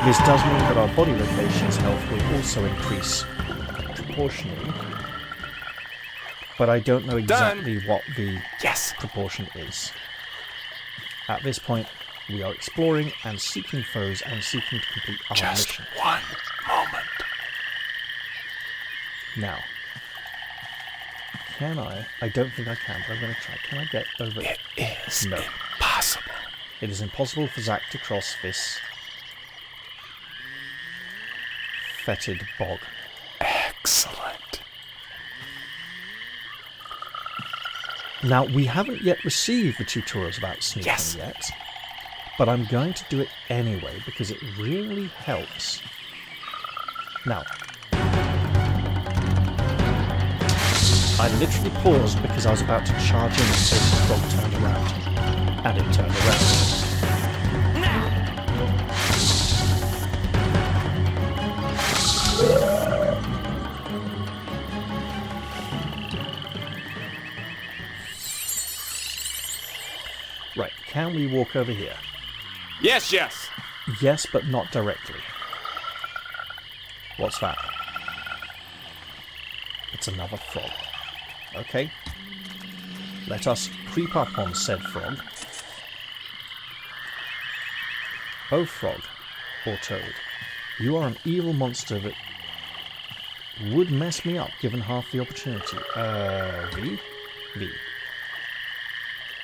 This does mean that our body location's health will also increase proportionally, but I don't know exactly what the proportion is. At this point, we are exploring and seeking foes and seeking to complete our mission. Just one moment. Now, can I? I don't think I can, but I'm going to try. Can I get over it? It is impossible. It is impossible for Zach to cross this fetid bog. Excellent. Now, we haven't yet received the tutorials about sneaking yet, but I'm going to do it anyway because it really helps. Now, I literally paused because I was about to charge in so the frog turned around, and it turned around. Right, can we walk over here? Yes, yes. Yes, but not directly. What's that? It's another frog. Okay. Let us creep up on said frog. Oh, frog, or toad, you are an evil monster that would mess me up given half the opportunity. V?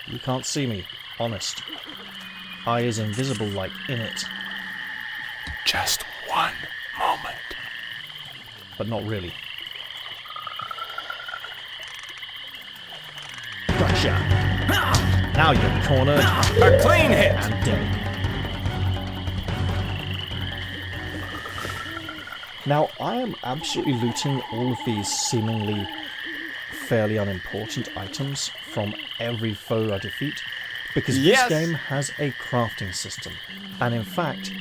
You can't see me. Honest. eye is invisible, like in it. Just one moment. But not really. Gotcha! Now you're cornered A clean hit! and dead. Now, I am absolutely looting all of these seemingly fairly unimportant items from every foe I defeat, because this game has a crafting system, and in fact,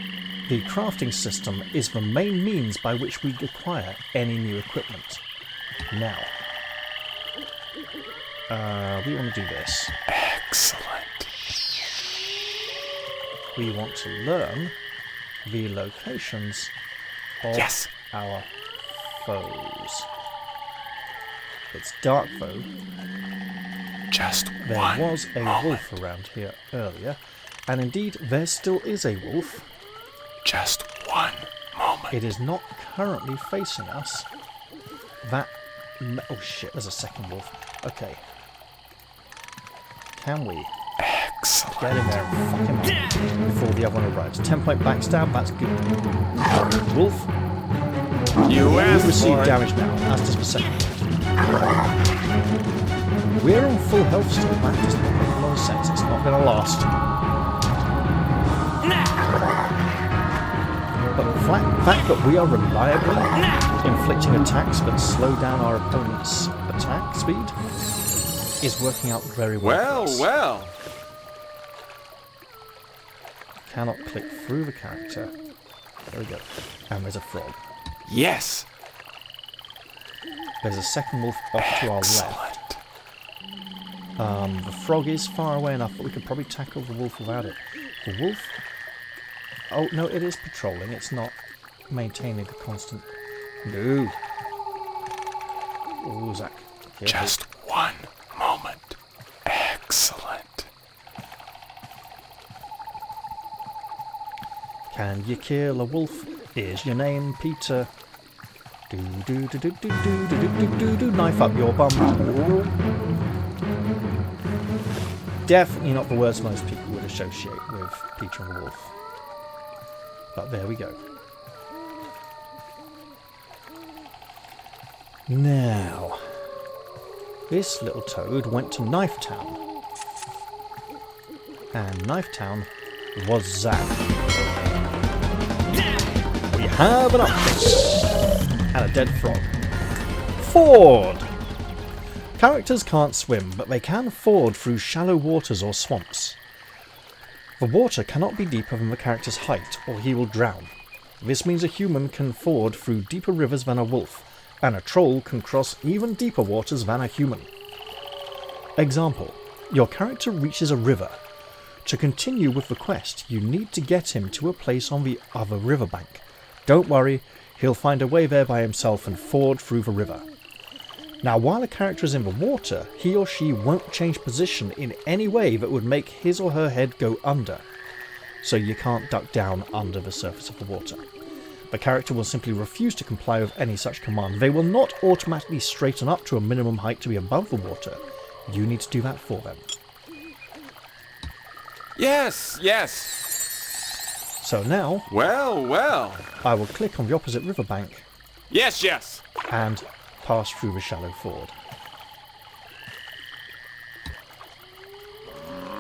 the crafting system is the main means by which we acquire any new equipment. Now, we want to do this. Excellent. We want to learn the locations of our foes. It's dark foe. Just There one was a moment. wolf around here earlier, and indeed there still is a wolf. Just one moment. It is not currently facing us. Oh shit, there's a second wolf. Okay. Can we Excellent. get in there and fuck him up before the other one arrives? 10-point backstab, that's good. Wolf, You we asked receive for it. damage now, as does the second wolf. We're on full health still, that does not make a lot of sense. It's not going to last. But the fact that we are reliably inflicting attacks that slow down our opponent's attack speed is working out very well. for us. Well. Cannot click through the character. There we go. And there's a frog. Yes. There's a second wolf off to our left. The frog is far away enough that we could probably tackle the wolf without it. The wolf... Oh, no, it is patrolling. It's not maintaining a constant... No. Oh, Zach. Careful. Just one moment. Excellent. Can you kill a wolf? Is your name Peter? Do do do do do do do do do do. Knife up your bum. Definitely not the words most people would associate with Peter and the Wolf. But there we go. Now, this little toad went to Knife Town. And Knife Town was Zach. We have an update. And a dead frog. Ford! Characters can't swim, but they can ford through shallow waters or swamps. The water cannot be deeper than the character's height, or he will drown. This means a human can ford through deeper rivers than a wolf, and a troll can cross even deeper waters than a human. Example: your character reaches a river. To continue with the quest, you need to get him to a place on the other riverbank. Don't worry, he'll find a way there by himself and ford through the river. Now, while a character is in the water, he or she won't change position in any way that would make his or her head go under, so you can't duck down under the surface of the water. The character will simply refuse to comply with any such command. They will not automatically straighten up to a minimum height to be above the water. You need to do that for them. Yes, yes. So now, Well. I will click on the opposite riverbank Yes, yes. and pass through the shallow ford.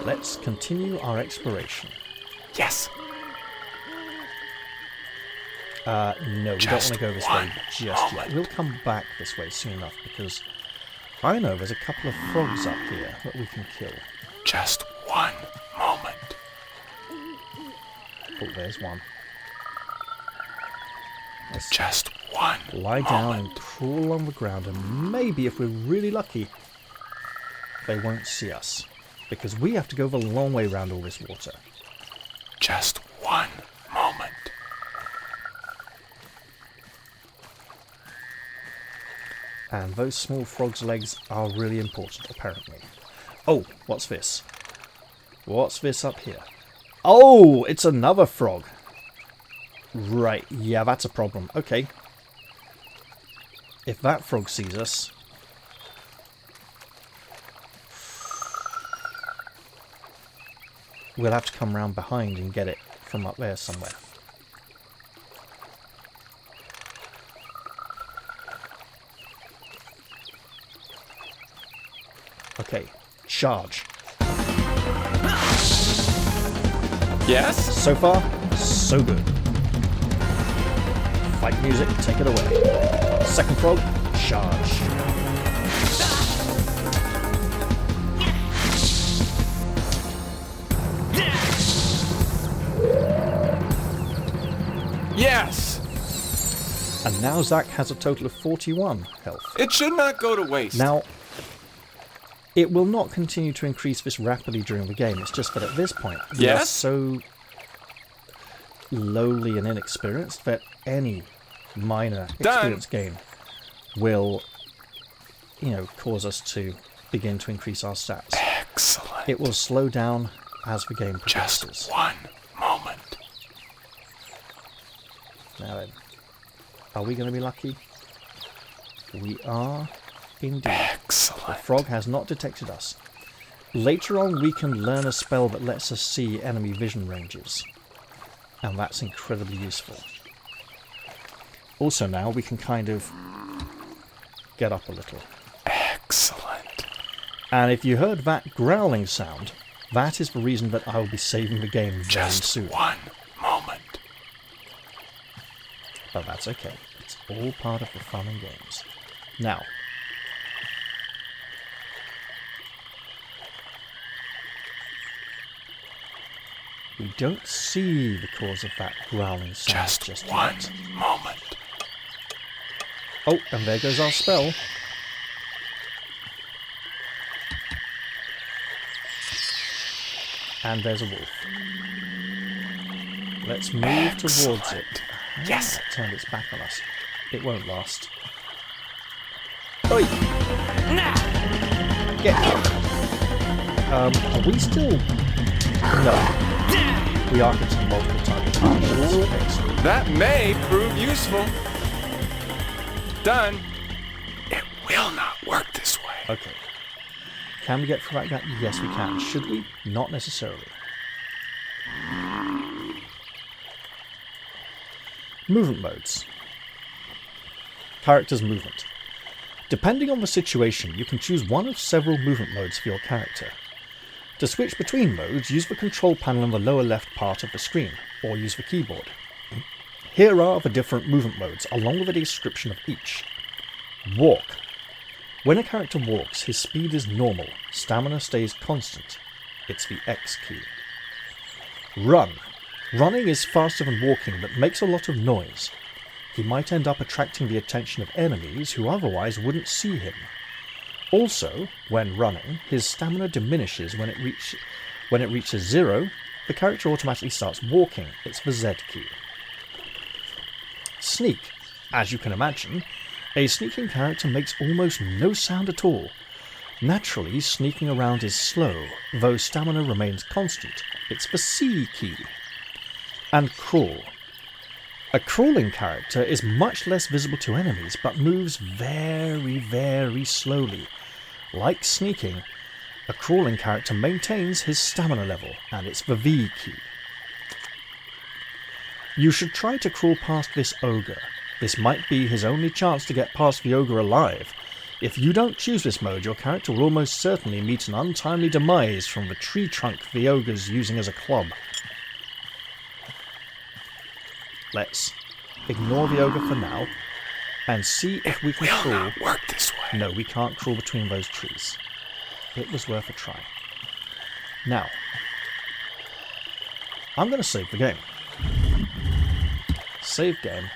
Let's continue our exploration. Yes. No, we don't want Just to go this one way just yet. We'll come back this way soon enough, because I know there's a couple of frogs up here that we can kill. Just one moment. Oh, there's one. Let's Just one lie down moment. and crawl on the ground, and maybe if we're really lucky, they won't see us, because we have to go the long way around all this water. Just one moment. And those small frogs' legs are really important, apparently. Oh, what's this? What's this up here? Oh, it's another frog. Right, yeah, that's a problem. Okay. If that frog sees us... we'll have to come round behind and get it from up there somewhere. Okay, charge. Yes? So far, so good. Fight music, take it away. Second frog, charge. Yes! And now Zack has a total of 41 health. It should not go to waste. Now, it will not continue to increase this rapidly during the game. It's just that at this point, we are so lowly and inexperienced that any minor experience gain will, cause us to begin to increase our stats. Excellent. It will slow down as the game progresses. Just one moment. Now then, are we going to be lucky? We are indeed. Excellent. The frog has not detected us. Later on we can learn a spell that lets us see enemy vision ranges. And that's incredibly useful. Also now we can kind of get up a little. Excellent. And if you heard that growling sound, that is the reason that I will be saving the game very soon. Just one moment. But that's okay. It's all part of the fun and games. Now, we don't see the cause of that growling sound just one yet. moment. Oh, and there goes our spell. And there's a wolf. Let's move towards it. Yes. It turned its back on us. It won't last. Oi! Get are we still... No. We are hitting multiple targets. Excellent. That may prove useful. Done. It will not work this way. Okay. Can we get through that gap? Yes, we can. Should we? Not necessarily. Movement modes. Character's movement. Depending on the situation, you can choose one of several movement modes for your character. To switch between modes, use the control panel in the lower left part of the screen, or use the keyboard. Here are the different movement modes, along with a description of each. Walk. When a character walks, his speed is normal, stamina stays constant. It's the X key. Run. Running is faster than walking, but makes a lot of noise. He might end up attracting the attention of enemies who otherwise wouldn't see him. Also, when running, his stamina diminishes when it reaches 0, the character automatically starts walking. It's the Z key. Sneak. As you can imagine, a sneaking character makes almost no sound at all. Naturally, sneaking around is slow, though stamina remains constant. It's the C key. And crawl. A crawling character is much less visible to enemies, but moves very, very slowly. Like sneaking, a crawling character maintains his stamina level, and it's the V key. You should try to crawl past this ogre. This might be his only chance to get past the ogre alive. If you don't choose this mode, your character will almost certainly meet an untimely demise from the tree trunk the ogre's using as a club. Let's ignore the ogre for now, and see if we can crawl. Not work this way. No, we can't crawl between those trees. It was worth a try. Now, I'm going to save the game. Save game,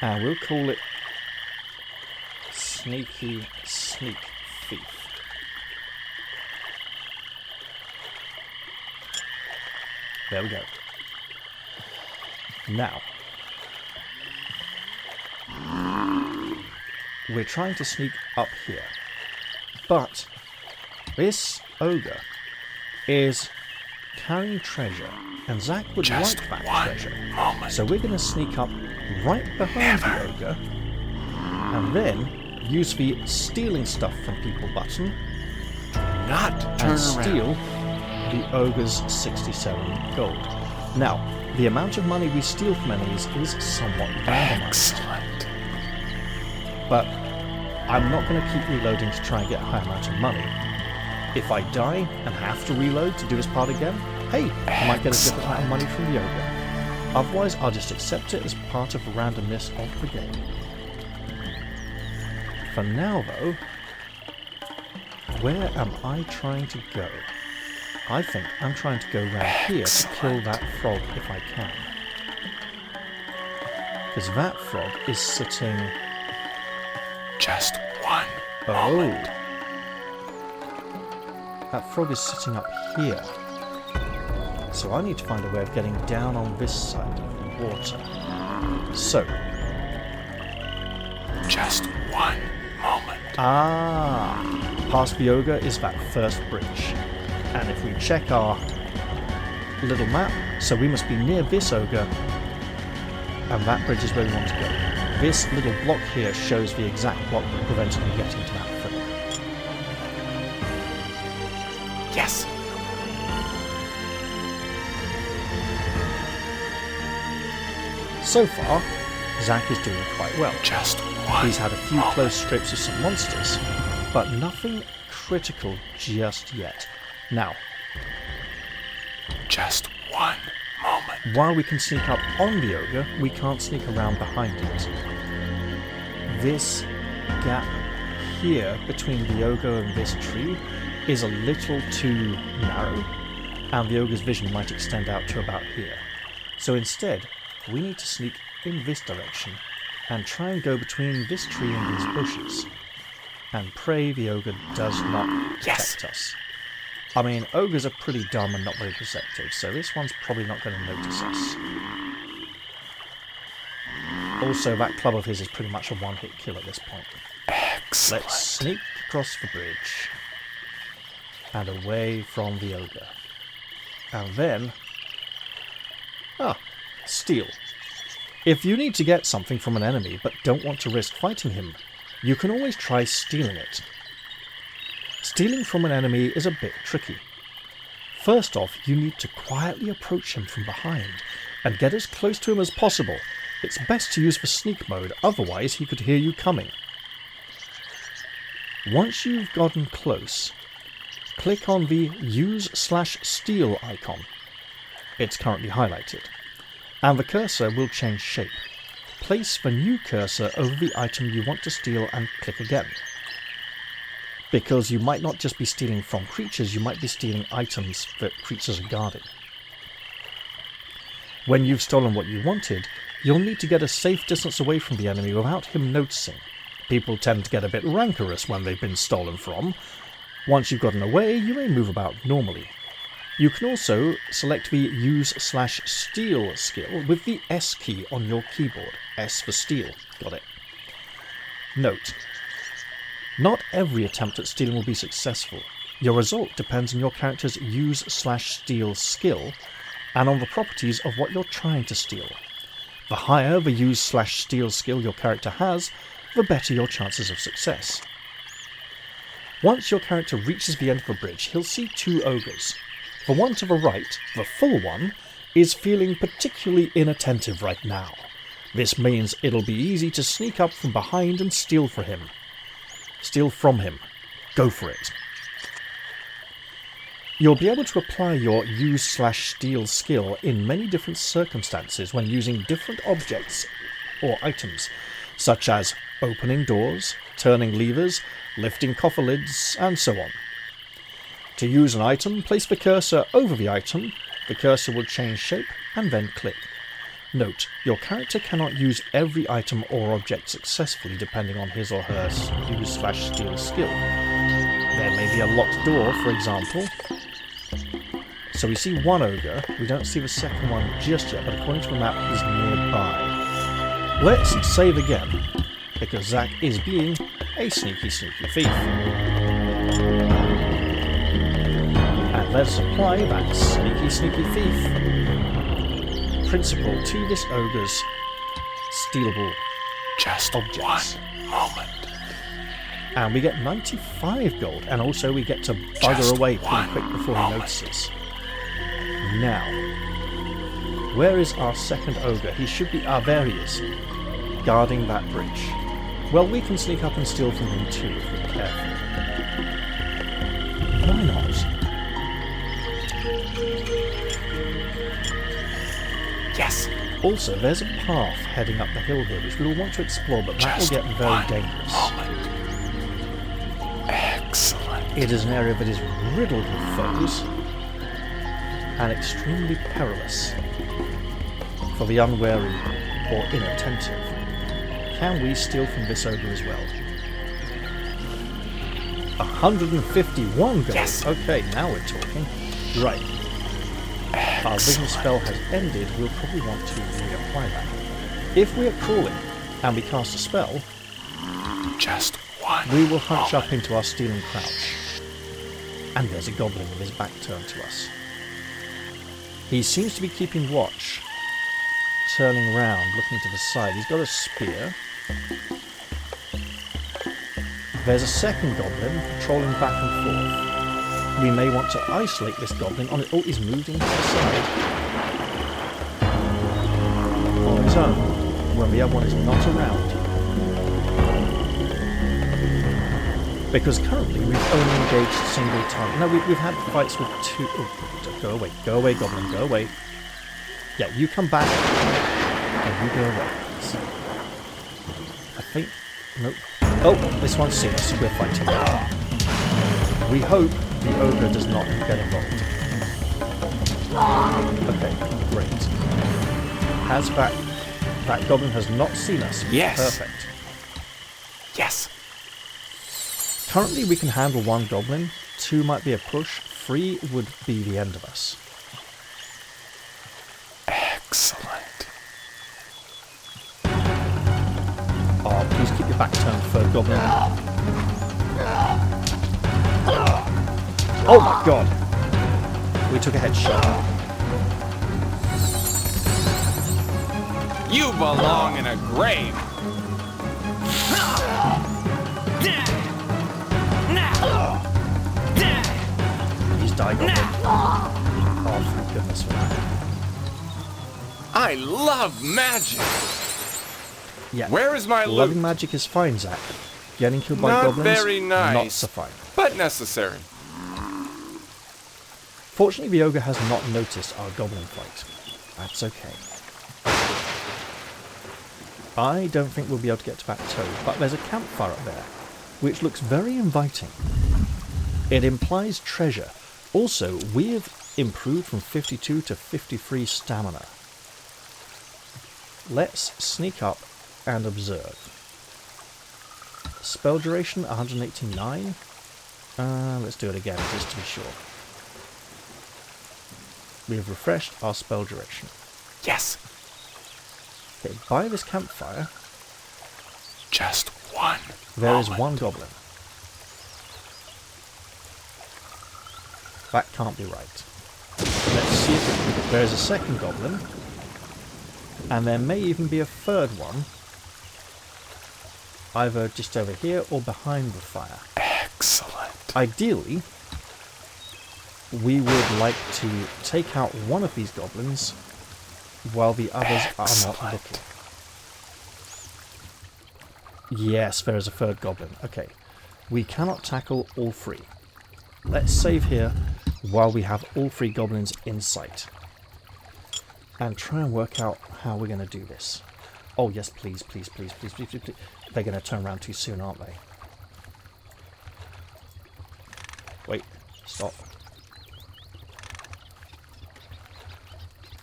and we'll call it Sneaky Sneak Thief. There we go. Now, we're trying to sneak up here, but this ogre is carrying treasure, and Zack would like that treasure. So we're going to sneak up right behind the ogre, and then use the stealing stuff from people button, Not turn and steal the ogre's 67 gold. Now, the amount of money we steal from enemies is somewhat randomized. Excellent. But I'm not going to keep reloading to try and get a high amount of money. If I die and have to reload to do this part again, hey, I might get a different amount of money from the ogre. Otherwise, I'll just accept it as part of the randomness of the game. For now, though, where am I trying to go? I think I'm trying to go around here to kill that frog if I can. Because that frog is sitting... Just one Oh! moment. That frog is sitting up here. So I need to find a way of getting down on this side of the water. So... Just one moment. Past the ogre is that first bridge. And if we check our little map, so we must be near this ogre, and that bridge is where we want to go. This little block here shows the exact block that prevented me getting to that frog. Yes. So far, Zack is doing quite well. Just one. He's had a few close scrapes of some monsters, but nothing critical just yet. Now, just one moment. while we can sneak up on the ogre, we can't sneak around behind it. This gap here between the ogre and this tree is a little too narrow, and the ogre's vision might extend out to about here. So instead, we need to sneak in this direction and try and go between this tree and these bushes, and pray the ogre does not detect us. I mean, ogres are pretty dumb and not very perceptive, so this one's probably not going to notice us. Also, that club of his is pretty much a one-hit kill at this point. Excellent. Let's sneak across the bridge and away from the ogre. And then... steal. If you need to get something from an enemy but don't want to risk fighting him, you can always try stealing it. Stealing from an enemy is a bit tricky. First off, you need to quietly approach him from behind and get as close to him as possible. It's best to use the sneak mode, otherwise he could hear you coming. Once you've gotten close, click on the use/steal icon. It's currently highlighted, and the cursor will change shape. Place the new cursor over the item you want to steal and click again. Because you might not just be stealing from creatures, you might be stealing items that creatures are guarding. When you've stolen what you wanted, you'll need to get a safe distance away from the enemy without him noticing. People tend to get a bit rancorous when they've been stolen from. Once you've gotten away, you may move about normally. You can also select the use/steal skill with the S key on your keyboard. S for steal. Got it. Note: not every attempt at stealing will be successful. Your result depends on your character's use/steal skill and on the properties of what you're trying to steal. The higher the use/steal skill your character has, the better your chances of success. Once your character reaches the end of the bridge, he'll see two ogres. The one to the right, the full one, is feeling particularly inattentive right now. This means it'll be easy to sneak up from behind and steal from him. Go for it. You'll be able to apply your use/steal skill in many different circumstances when using different objects or items, such as opening doors, turning levers, lifting coffer lids, and so on. To use an item, place the cursor over the item, the cursor will change shape, and then click. Note, your character cannot use every item or object successfully depending on his or her use/steal skill. There may be a locked door, for example. So we see one ogre, we don't see the second one just yet, but according to the map, he's nearby. Let's save again, because Zack is being a sneaky thief. And let's apply that sneaky thief principle to this ogre's stealable just objects. One moment. And we get 95 gold, and also we get to bugger Just away pretty one quick before he moment. notices. Now, where is our second ogre? He should be... Ah, there he is. Guarding that bridge. Well, we can sneak up and steal from him too, if we're careful. Why not? Yes. Also, there's a path heading up the hill here, which we will want to explore, but that will get very dangerous. Excellent. It is an area that is riddled with foes, and extremely perilous for the unwary or inattentive. Can we steal from this ogre as well? 151 gold. Yes. Okay, now we're talking. Right. Our vision spell has ended. We'll probably want to reapply that. If we are crawling and we cast a spell, Just one. we will hunch up into our stealing crouch. And there's a goblin with his back turned to us. He seems to be keeping watch, turning round, looking to the side. He's got a spear. There's a second goblin patrolling back and forth. We may want to isolate this goblin on it. Oh, he's moving to the side. On its own, when the other one is not around. Because currently we've only engaged single target. No, we've had fights with two... Oh, go away, goblin, go away. Yeah, you come back, and you go away. I think... Nope. Oh, this one's seen us, we're fighting. We hope the ogre does not get involved. Okay, great. Has that goblin has not seen us. Yes. Perfect. Yes. Currently we can handle one goblin, 2 might be a push, 3 would be the end of us. Excellent. Oh, please keep your back turned, third goblin. Oh my god! We took a headshot. You belong in a grave. He's died goblin. Oh, thank goodness for that. I love magic. Yeah. Where is my Loving loot? magic is fine, Zach. Getting killed by Not goblins, very nice. not so fine. But necessary. Fortunately, the ogre has not noticed our goblin fight. That's okay. I don't think we'll be able to get to that toe, but there's a campfire up there, which looks very inviting. It implies treasure. Also, we've improved from 52 to 53 stamina. Let's sneak up and observe. Spell duration 189. Let's do it again just to be sure. We have refreshed our spell duration. Yes. Okay, by this campfire, Just one. there is one goblin. That can't be right. Let's see if there is a second goblin. And there may even be a third one. Either just over here or behind the fire. Excellent. Ideally, we would like to take out one of these goblins while the others are not looking. Yes, there is a third goblin. Okay. We cannot tackle all 3. Let's save here while we have all 3 goblins in sight. And try and work out how we're going to do this. Oh yes, please, please, please, please, please, please, please. They're going to turn around too soon, aren't they? Wait, stop.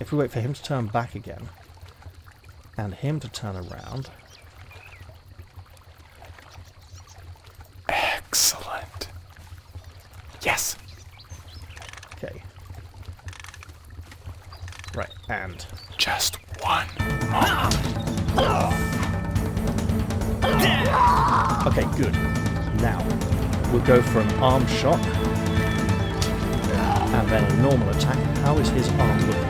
If we wait for him to turn back again, and him to turn around... Excellent. Yes. Okay. Right, and... Just one. Okay, good. Now, we'll go for an arm shot, and then a normal attack. How is his arm looking?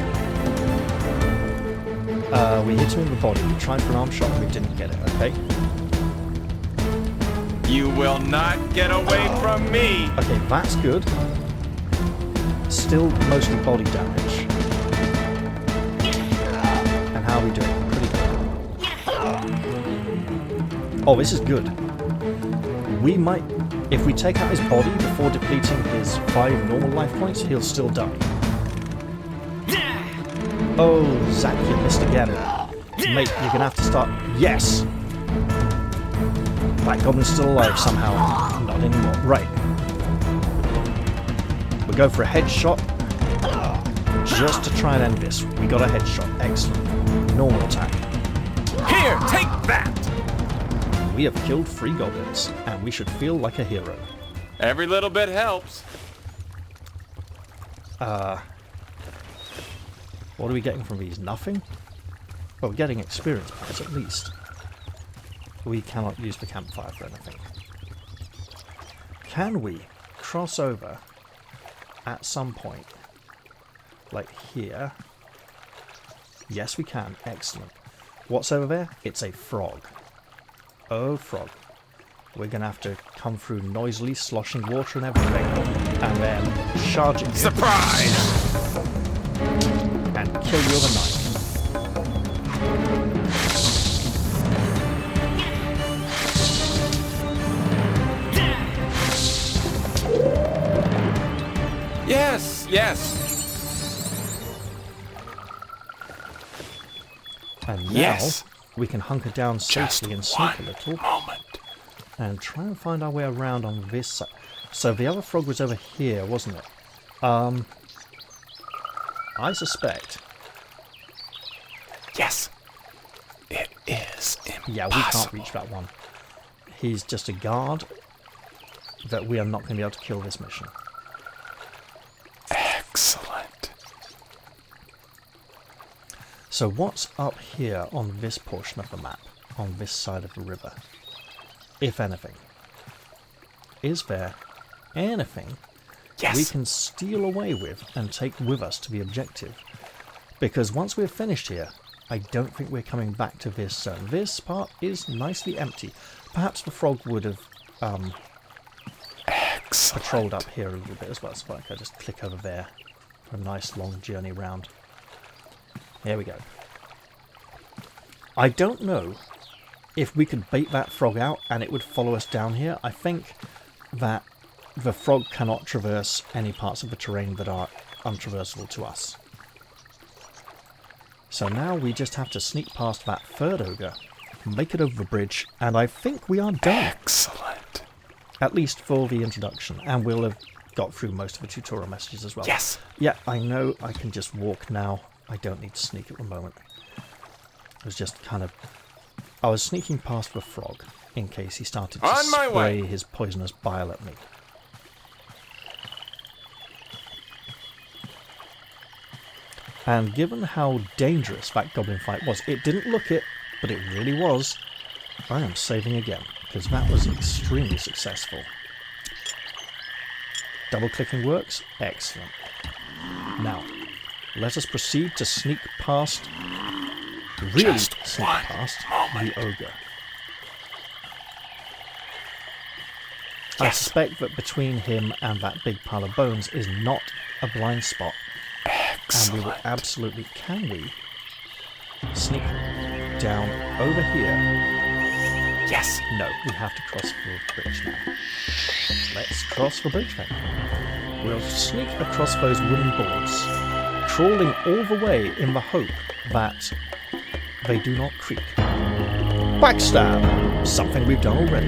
We hit him in the body. We tried for an arm shot and we didn't get it, okay? You will not get away from me. Okay, that's good. Still mostly body damage. Oh, this is good. We might... If we take out his body before depleting his 5 normal life points, he'll still die. Oh, Zach, you missed again. Mate, you're gonna have to start... Yes! That goblin's still alive somehow. Not anymore. Right. We'll go for a headshot. Just to try and end this. We got a headshot. Excellent. Normal attack. Here, take that! We have killed 3 goblins, and we should feel like a hero. Every little bit helps. What are we getting from these? Nothing? Well, we're getting experience points at least. We cannot use the campfire for anything. Can we cross over at some point? Like here? Yes, we can. Excellent. What's over there? It's a frog. Oh, frog. We're going to have to come through noisily, sloshing water and everything, and then charge it. Surprise! And kill you with a knife. Yes, yes. And now Yes. we can hunker down safely and sneak a little. Moment. And try and find our way around on this side. So the other frog was over here, wasn't it? I suspect... Yes. It is impossible. Yeah, we can't reach that one. He's just a guard that we are not going to be able to kill this mission. Excellent. So what's up here on this portion of the map? On this side of the river? If anything. Is there anything Yes. we can steal away with and take with us to the objective? Because once we're finished here, I don't think we're coming back to this zone. This part is nicely empty. Perhaps the frog would have Excellent. patrolled up here a little bit as well. So I could just click over there for a nice long journey round. There we go. I don't know if we could bait that frog out and it would follow us down here. I think that the frog cannot traverse any parts of the terrain that are untraversable to us. So now we just have to sneak past that third ogre, make it over the bridge, and I think we are done. Excellent. At least for the introduction, and we'll have got through most of the tutorial messages as well. Yes. Yeah, I know I can just walk now. I don't need to sneak at the moment. It was just kind of... I was sneaking past the frog in case he started to On my spray way. his poisonous bile at me. And given how dangerous that goblin fight was, it didn't look it, but it really was. I am saving again, because that was extremely successful. Double-clicking works? Excellent. Now, let us proceed to sneak past, really Just sneak one past moment. the ogre. I Yes. suspect that between him and that big pile of bones is not a blind spot. And we will Excellent. absolutely... Can we sneak down over here? Yes. No, we have to cross the bridge now. Let's cross the bridge then. We'll sneak across those wooden boards, crawling all the way in the hope that they do not creak. Backstab! Something we've done already.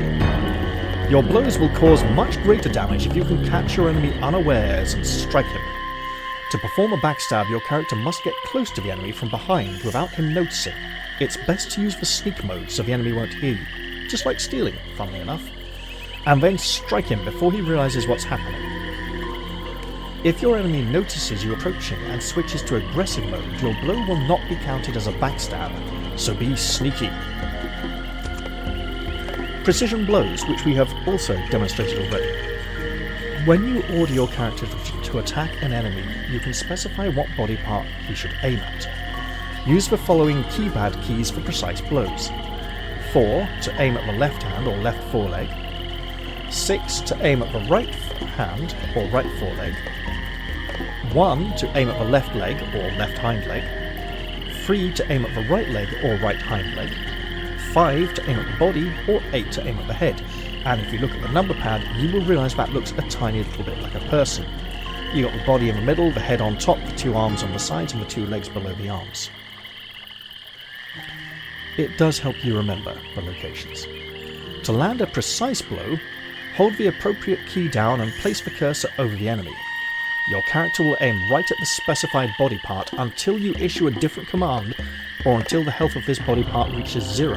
Your blows will cause much greater damage if you can catch your enemy unawares and strike him. To perform a backstab, your character must get close to the enemy from behind without him noticing. It's best to use the sneak mode so the enemy won't hear you, just like stealing, funnily enough, and then strike him before he realises what's happening. If your enemy notices you approaching and switches to aggressive mode, your blow will not be counted as a backstab, so be sneaky. Precision blows, which we have also demonstrated already. When you order your character to attack an enemy, you can specify what body part he should aim at. Use the following keypad keys for precise blows. 4 to aim at the left hand or left foreleg. 6 to aim at the right hand or right foreleg. 1 to aim at the left leg or left hind leg. 3 to aim at the right leg or right hind leg. 5 to aim at the body, or 8 to aim at the head. And if you look at the number pad, you will realise that looks a tiny little bit like a person. You got the body in the middle, the head on top, the 2 arms on the sides, and the 2 legs below the arms. It does help you remember the locations. To land a precise blow, hold the appropriate key down and place the cursor over the enemy. Your character will aim right at the specified body part until you issue a different command, or until the health of this body part reaches 0.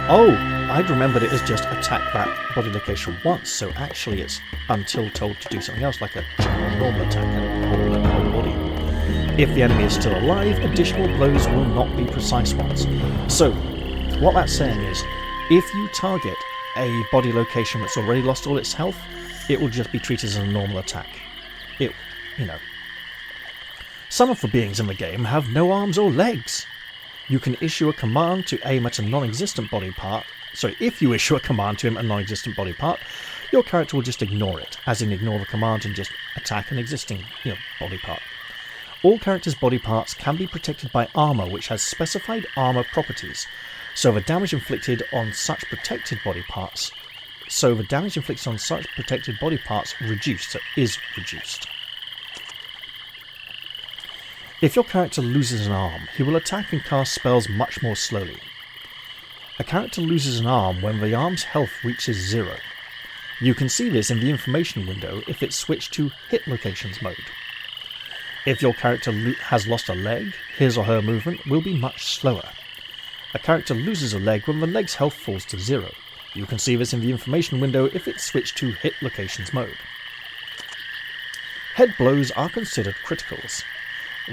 Oh, I'd remembered it as just attack that body location once, so actually it's until told to do something else, like a general normal attack and hold the whole body. If the enemy is still alive, additional blows will not be precise ones. So, what that's saying is, if you target a body location that's already lost all its health, it will just be treated as a normal attack. Some of the beings in the game have no arms or legs. You can issue a command to aim at a non-existent body part. So if you issue a command to aim at a non-existent body part, your character will just ignore it, as in ignore the command and just attack an existing body part. All characters' body parts can be protected by armour, which has specified armour properties. So the damage inflicted on such protected body parts is reduced. If your character loses an arm, he will attack and cast spells much more slowly. A character loses an arm when the arm's health reaches 0. You can see this in the information window if it's switched to hit locations mode. If your character has lost a leg, his or her movement will be much slower. A character loses a leg when the leg's health falls to 0. You can see this in the information window if it's switched to hit locations mode. Head blows are considered criticals.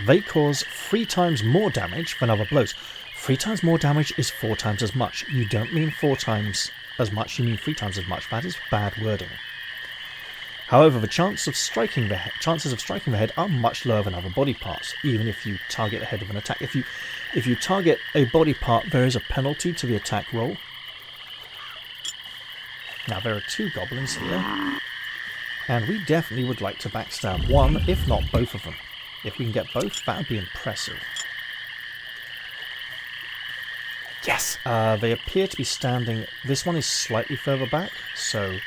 They cause 3 times more damage than other blows. 3 times more damage is 4 times as much. You don't mean 4 times as much, you mean 3 times as much. That is bad wording. However, the chances of striking the head are much lower than other body parts, even if you target the head of an attack. If you target a body part, there is a penalty to the attack roll. Now, there are 2 goblins here, and we definitely would like to backstab one, if not both of them. If we can get both, that would be impressive. Yes! They appear to be standing... This one is slightly further back, so...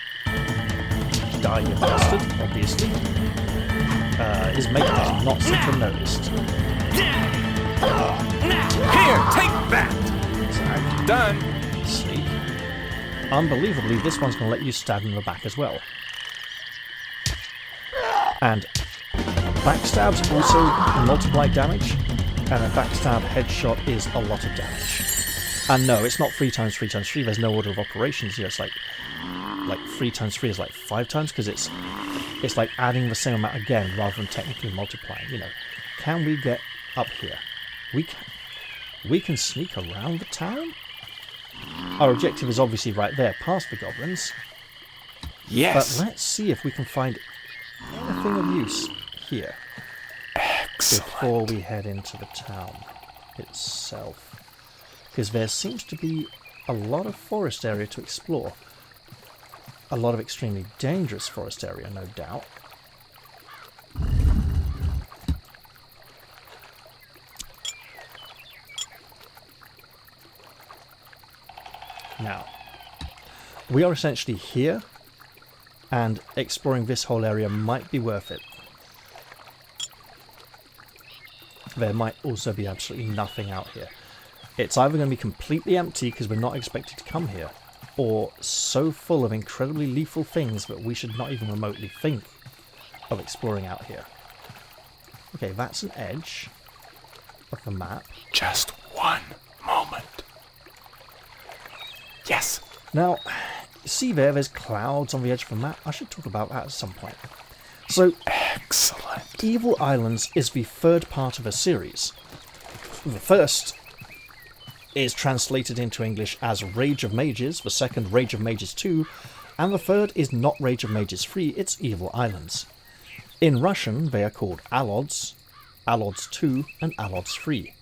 Die, you bastard, obviously. His mate does not seem to have noticed. Here, take that! Exactly. Done! Sneak. Unbelievably, this one's going to let you stab in the back as well. And backstabs also multiply damage, and a backstab headshot is a lot of damage. And no, it's not 3 times 3 times 3, there's no order of operations here, it's like 3 times 3 is like 5 times, because it's like adding the same amount again, rather than technically multiplying, Can we get up here? We can sneak around the town? Our objective is obviously right there, past the goblins. Yes! But let's see if we can find anything of use here. Excellent. Before we head into the town itself. Because there seems to be a lot of forest area to explore. A lot of extremely dangerous forest area, no doubt. Now, we are essentially here, and exploring this whole area might be worth it. There might also be absolutely nothing out here. It's either going to be completely empty because we're not expected to come here, or so full of incredibly lethal things that we should not even remotely think of exploring out here. Okay, that's an edge of the map. Just one moment. Yes! Now, see there's clouds on the edge of the map. I should talk about that at some point. So, Excellent. Evil Islands is the 3rd part of a series. The first is translated into English as Rage of Mages, the second Rage of Mages 2, and the third is not Rage of Mages 3, it's Evil Islands. In Russian, they are called Allods, Allods 2, and Allods 3.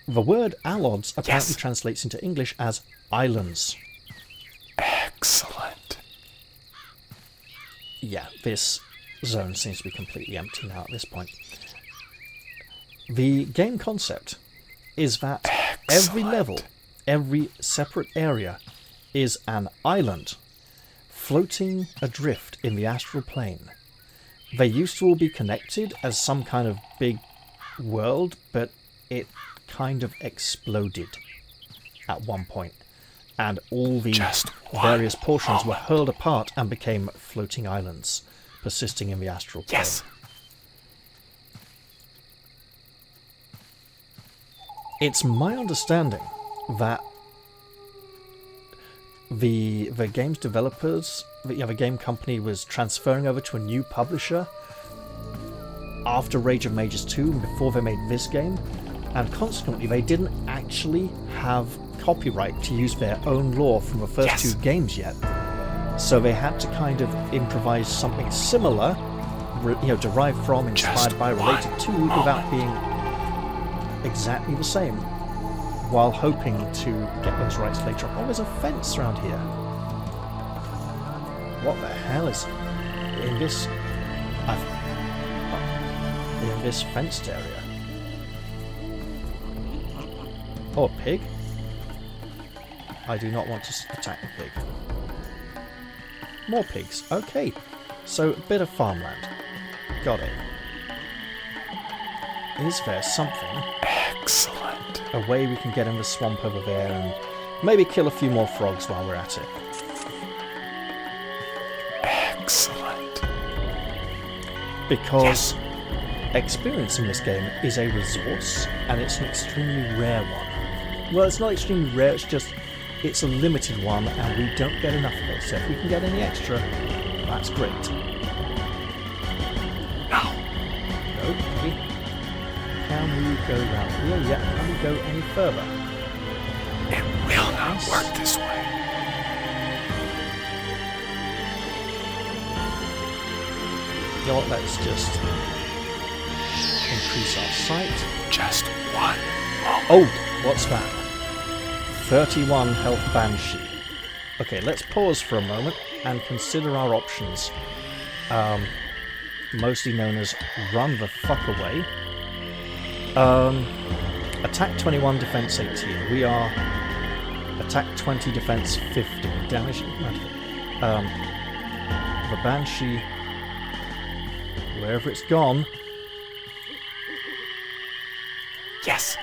The word Allods apparently translates into English as islands. Excellent. Yeah, this zone seems to be completely empty now at this point. The game concept is that every level every separate area is an island floating adrift in the astral plane. They used to all be connected as some kind of big world, but it kind of exploded at one point, and all the various portions were hurled apart and became floating islands, persisting in the astral plane. Yes. It's my understanding that the game's developers, the game company, was transferring over to a new publisher after Rage of Mages 2, before they made this game, and consequently they didn't actually have copyright to use their own lore from the first two games yet. So they had to kind of improvise something similar, derived from, inspired by, related to, without being exactly the same, while hoping to get those rights later on. Oh, there's a fence around here. What the hell is in this fenced area? Oh, a pig? I do not want to attack the pig. More pigs. Okay. So, a bit of farmland. Got it. Is there something? Excellent. A way we can get in the swamp over there and maybe kill a few more frogs while we're at it. Excellent. Because experience in this game is a resource, and it's an extremely rare one. Well, it's not extremely rare, it's a limited one, and we don't get enough of it. So if we can get any extra, that's great. No. Okay. Can we go round here? Yeah, can we go any further? It will not work this way. You know what, let's just increase our sight. Just one moment. Oh, what's that? 31 health Banshee. Okay, let's pause for a moment and consider our options. Mostly known as run the fuck away. Attack 21, defense 18. We are attack 20, defense 15. Damage. The Banshee, wherever it's gone. Yes.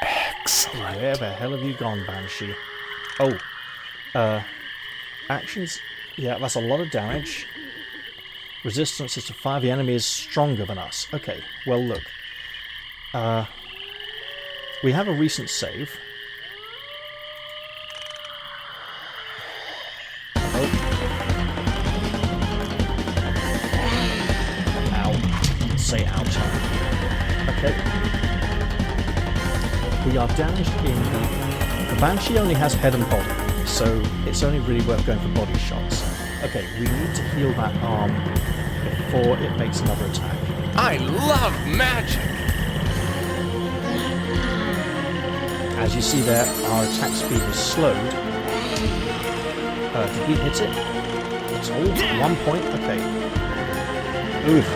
Excellent. Where the hell have you gone, Banshee? Oh. Actions. Yeah, that's a lot of damage. Resistance is to fire. The enemy is stronger than us. Okay, well look. We have a recent save. Oh. Ow. Say ouch. Okay. We are damaged in the Banshee only has head and body, so it's only really worth going for body shots. Okay, we need to heal that arm before it makes another attack. I love magic! As you see there, our attack speed was slowed. Did we hit it at all? 1 point? Okay. Oof.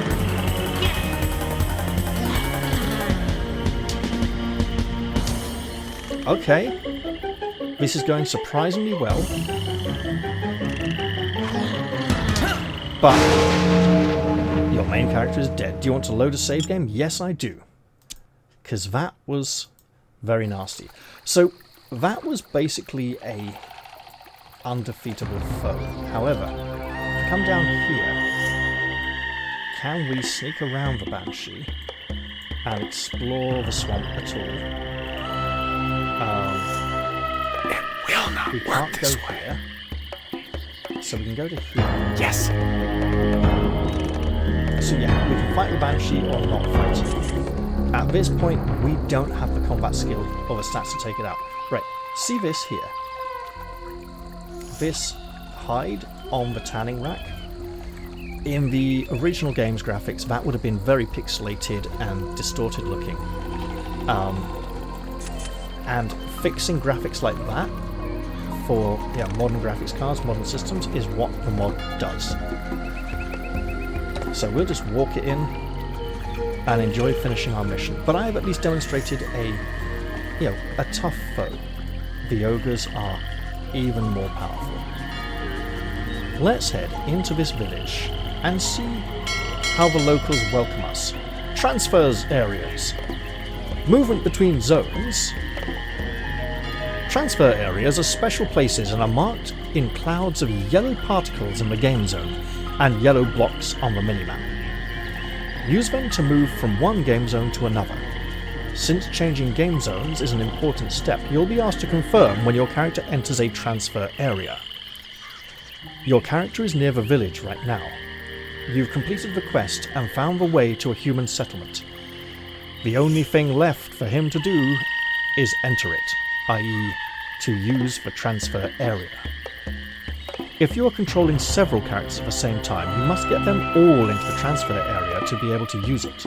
Okay. This is going surprisingly well. But your main character is dead. Do you want to load a save game? Yes, I do. Because that was very nasty. So, that was basically a undefeatable foe. However, if you come down here, can we sneak around the Banshee and explore the swamp at all? It will not we work can't this go way. here. So we can go to here. Yes. So yeah, we can fight the Banshee or not fight it. At this point, we don't have the combat skill or the stats to take it out. Right, see this here. This hide on the tanning rack. In the original game's graphics, that would have been very pixelated and distorted looking. And fixing graphics like that for modern graphics cards, modern systems, is what the mod does. So we'll just walk it in and enjoy finishing our mission. But I have at least demonstrated a a tough foe, the ogres are even more powerful. Let's head into this village and see how the locals welcome us. Transfers areas. Movement between zones. Transfer areas are special places and are marked in clouds of yellow particles in the game zone and yellow blocks on the minimap. Use them to move from one game zone to another. Since changing game zones is an important step, you'll be asked to confirm when your character enters a transfer area. Your character is near the village right now. You've completed the quest and found the way to a human settlement. The only thing left for him to do is enter it, i.e. to use the transfer area. If you are controlling several characters at the same time, you must get them all into the transfer area to be able to use it.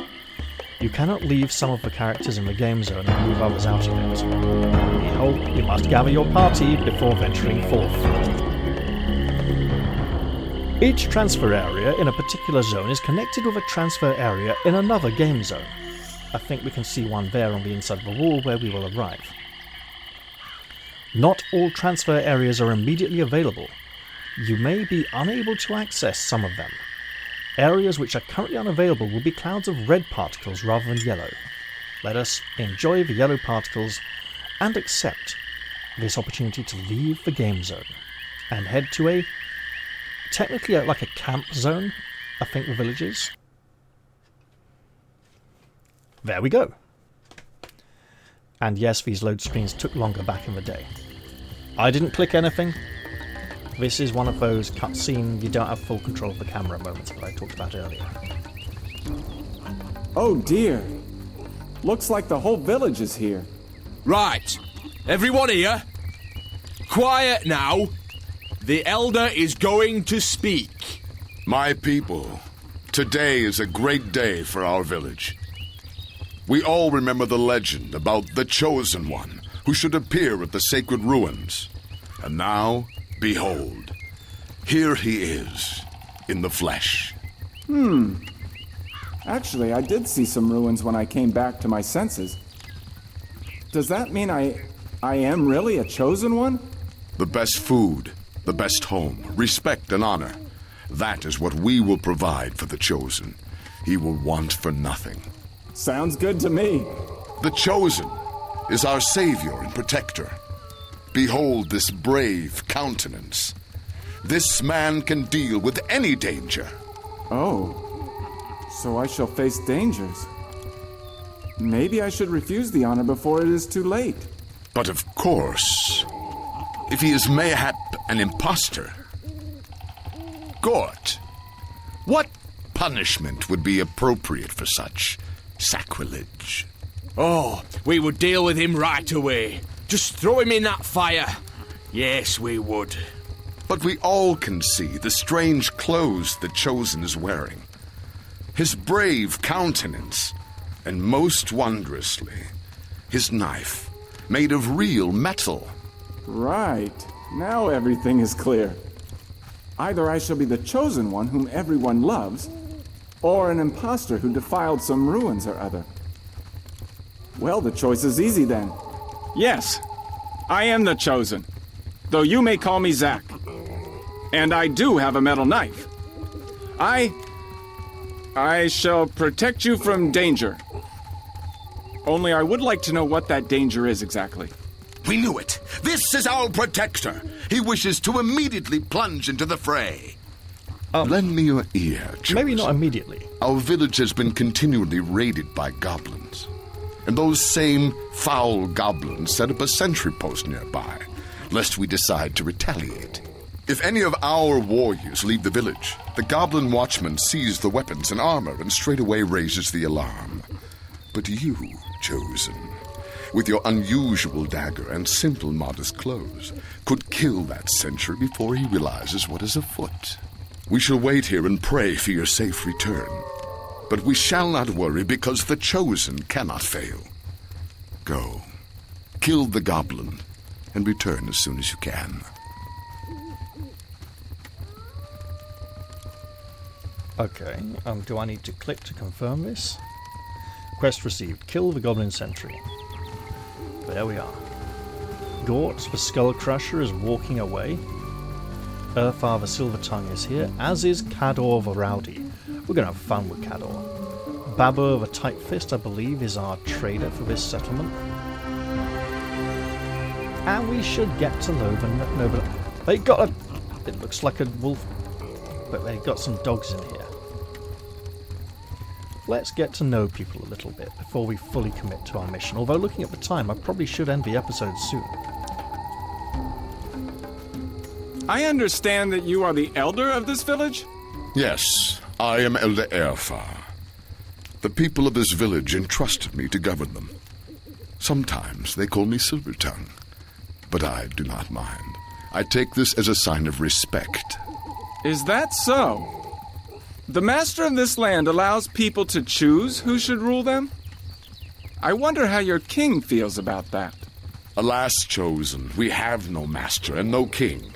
You cannot leave some of the characters in the game zone and move others out of it. You must gather your party before venturing forth. Each transfer area in a particular zone is connected with a transfer area in another game zone. I think we can see one there on the inside of the wall where we will arrive. Not all transfer areas are immediately available. You may be unable to access some of them. Areas which are currently unavailable will be clouds of red particles rather than yellow. Let us enjoy the yellow particles and accept this opportunity to leave the game zone and head to technically like a camp zone, I think the village is. There we go. And yes, these load screens took longer back in the day. I didn't click anything. This is one of those cutscene, you don't have full control of the camera moments that I talked about earlier. Oh dear. Looks like the whole village is here. Right. Everyone here? Quiet now. The Elder is going to speak. My people, today is a great day for our village. We all remember the legend about the Chosen One who should appear at the sacred ruins. And now, behold, here he is, in the flesh. Actually, I did see some ruins when I came back to my senses. Does that mean I am really a Chosen One? The best food, the best home, respect and honor. That is what we will provide for the Chosen. He will want for nothing. Sounds good to me. The Chosen is our savior and protector. Behold this brave countenance. This man can deal with any danger. Oh, so I shall face dangers. Maybe I should refuse the honor before it is too late. But of course, if he is mayhap an impostor. Gort, what punishment would be appropriate for such sacrilege? Oh, we would deal with him right away. Just throw him in that fire. Yes, we would. But we all can see the strange clothes the Chosen is wearing. His brave countenance, and most wondrously, his knife, made of real metal. Right. Now everything is clear. Either I shall be the Chosen One whom everyone loves, or an impostor who defiled some ruins or other. Well, the choice is easy then. Yes, I am the Chosen, though you may call me Zack. And I do have a metal knife. I shall protect you from danger. Only I would like to know what that danger is exactly. We knew it. This is our protector. He wishes to immediately plunge into the fray. Lend me your ear, Chosen. Maybe not immediately. Our village has been continually raided by goblins. And those same foul goblins set up a sentry post nearby, lest we decide to retaliate. If any of our warriors leave the village, the goblin watchman sees the weapons and armor and straightway raises the alarm. But you, Chosen, with your unusual dagger and simple modest clothes, could kill that sentry before he realizes what is afoot. We shall wait here and pray for your safe return. But we shall not worry because the Chosen cannot fail. Go, kill the goblin, and return as soon as you can. Okay, do I need to click to confirm this? Quest received. Kill the goblin sentry. There we are. Gort, the Skull Crusher, is walking away. Earthfather Silvertongue is here, as is Cador the Rowdy. We're going to have fun with Cador. Babur the Tight Fist, I believe, is our trader for this settlement. And we should get to Loven. No, but they got a... It looks like a wolf, but they got some dogs in here. Let's get to know people a little bit before we fully commit to our mission. Although, looking at the time, I probably should end the episode soon. I understand that you are the elder of this village? Yes, I am Elder Airfar. The people of this village entrusted me to govern them. Sometimes they call me Silvertongue, but I do not mind. I take this as a sign of respect. Is that so? The master of this land allows people to choose who should rule them? I wonder how your king feels about that. Alas, Chosen, we have no master and no king.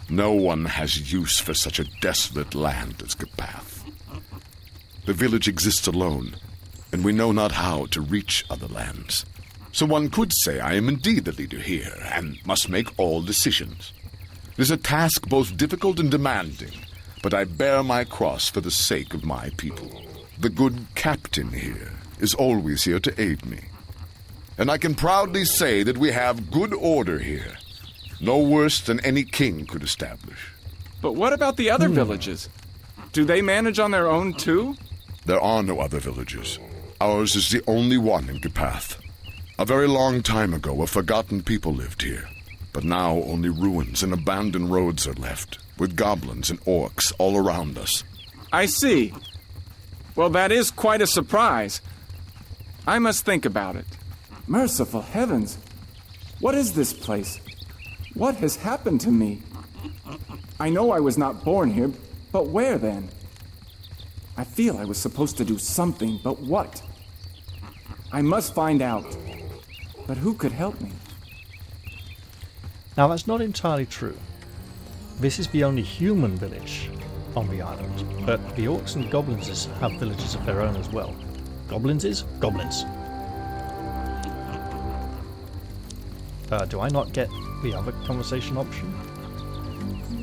No one has use for such a desolate land as Kapath. The village exists alone, and we know not how to reach other lands. So one could say I am indeed the leader here, and must make all decisions. It is a task both difficult and demanding, but I bear my cross for the sake of my people. The good captain here is always here to aid me. And I can proudly say that we have good order here. No worse than any king could establish. But what about the other villages? Do they manage on their own too? There are no other villages. Ours is the only one in Kapath. A very long time ago, a forgotten people lived here. But now only ruins and abandoned roads are left, with goblins and orcs all around us. I see. Well, that is quite a surprise. I must think about it. Merciful heavens! What is this place? What has happened to me? I know I was not born here, but where then? I feel I was supposed to do something, but what? I must find out. But who could help me? Now, that's not entirely true. This is the only human village on the island, but the orcs and goblins have villages of their own as well. Goblins is? Goblins. Do I not get the other conversation option?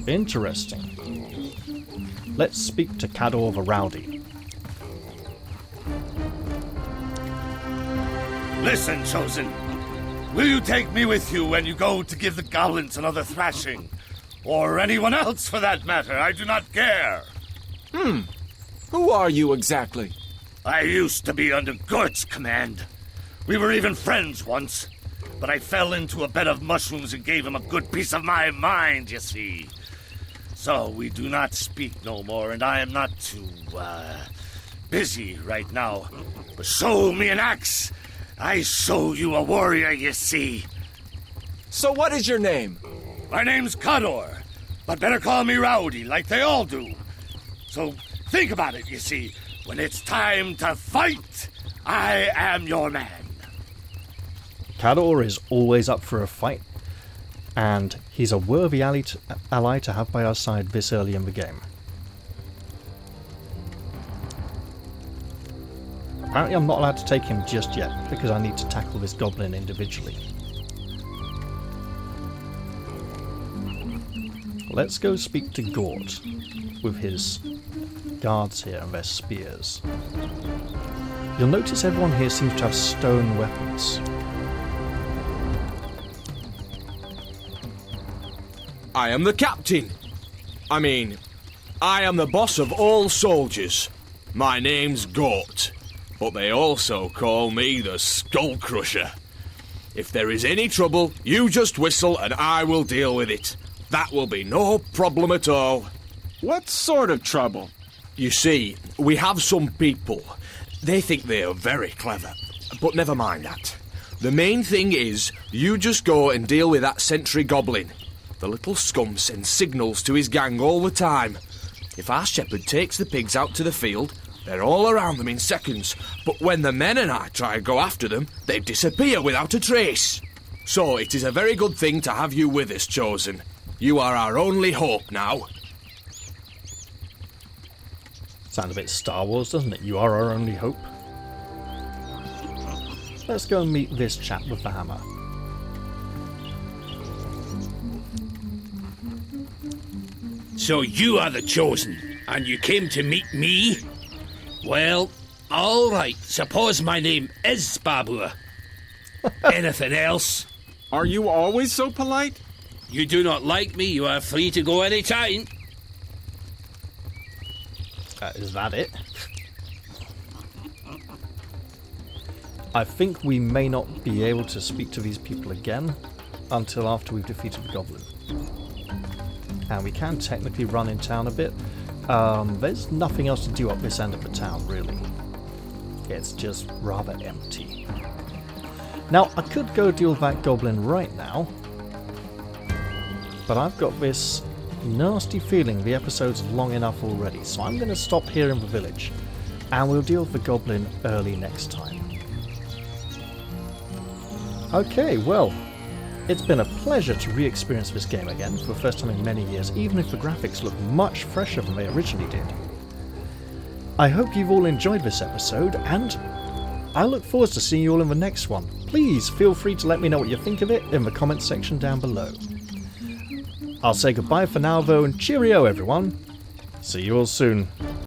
Interesting. Let's speak to Cador the Rowdy. Listen, Chosen. Will you take me with you when you go to give the goblins another thrashing? Or anyone else, for that matter. I do not care. Who are you exactly? I used to be under Gort's command. We were even friends once. But I fell into a bed of mushrooms and gave him a good piece of my mind, you see. So we do not speak no more, and I am not too, busy right now. But show me an axe. I show you a warrior, you see. So what is your name? My name's Cador, but better call me Rowdy, like they all do. So think about it, you see. When it's time to fight, I am your man. Cador is always up for a fight, and he's a worthy ally to have by our side this early in the game. Apparently I'm not allowed to take him just yet, because I need to tackle this goblin individually. Let's go speak to Gort, with his guards here and their spears. You'll notice everyone here seems to have stone weapons. I am the captain. I am the boss of all soldiers. My name's Gort, but they also call me the Skull Crusher. If there is any trouble, you just whistle and I will deal with it. That will be no problem at all. What sort of trouble? You see, we have some people. They think they are very clever, but never mind that. The main thing is, you just go and deal with that sentry goblin. The little scum sends signals to his gang all the time. If our shepherd takes the pigs out to the field, they're all around them in seconds. But when the men and I try and go after them, they disappear without a trace. So it is a very good thing to have you with us, Chosen. You are our only hope now. Sounds a bit Star Wars, doesn't it? You are our only hope. let's go and meet this chap with the hammer. So you are the chosen, and you came to meet me? Well, all right. Suppose my name is Babur. Anything else? Are you always so polite? You do not like me, you are free to go any time. Is that it? I think we may not be able to speak to these people again until after we've defeated the goblin. And we can technically run in town a bit. There's nothing else to do up this end of the town, really. It's just rather empty. Now, I could go deal with that goblin right now, but I've got this nasty feeling the episode's long enough already, so I'm going to stop here in the village, and we'll deal with the goblin early next time. Okay, well, it's been a pleasure to re-experience this game again for the first time in many years, even if the graphics look much fresher than they originally did. I hope you've all enjoyed this episode, and I look forward to seeing you all in the next one. Please feel free to let me know what you think of it in the comments section down below. I'll say goodbye for now though, and cheerio everyone. See you all soon.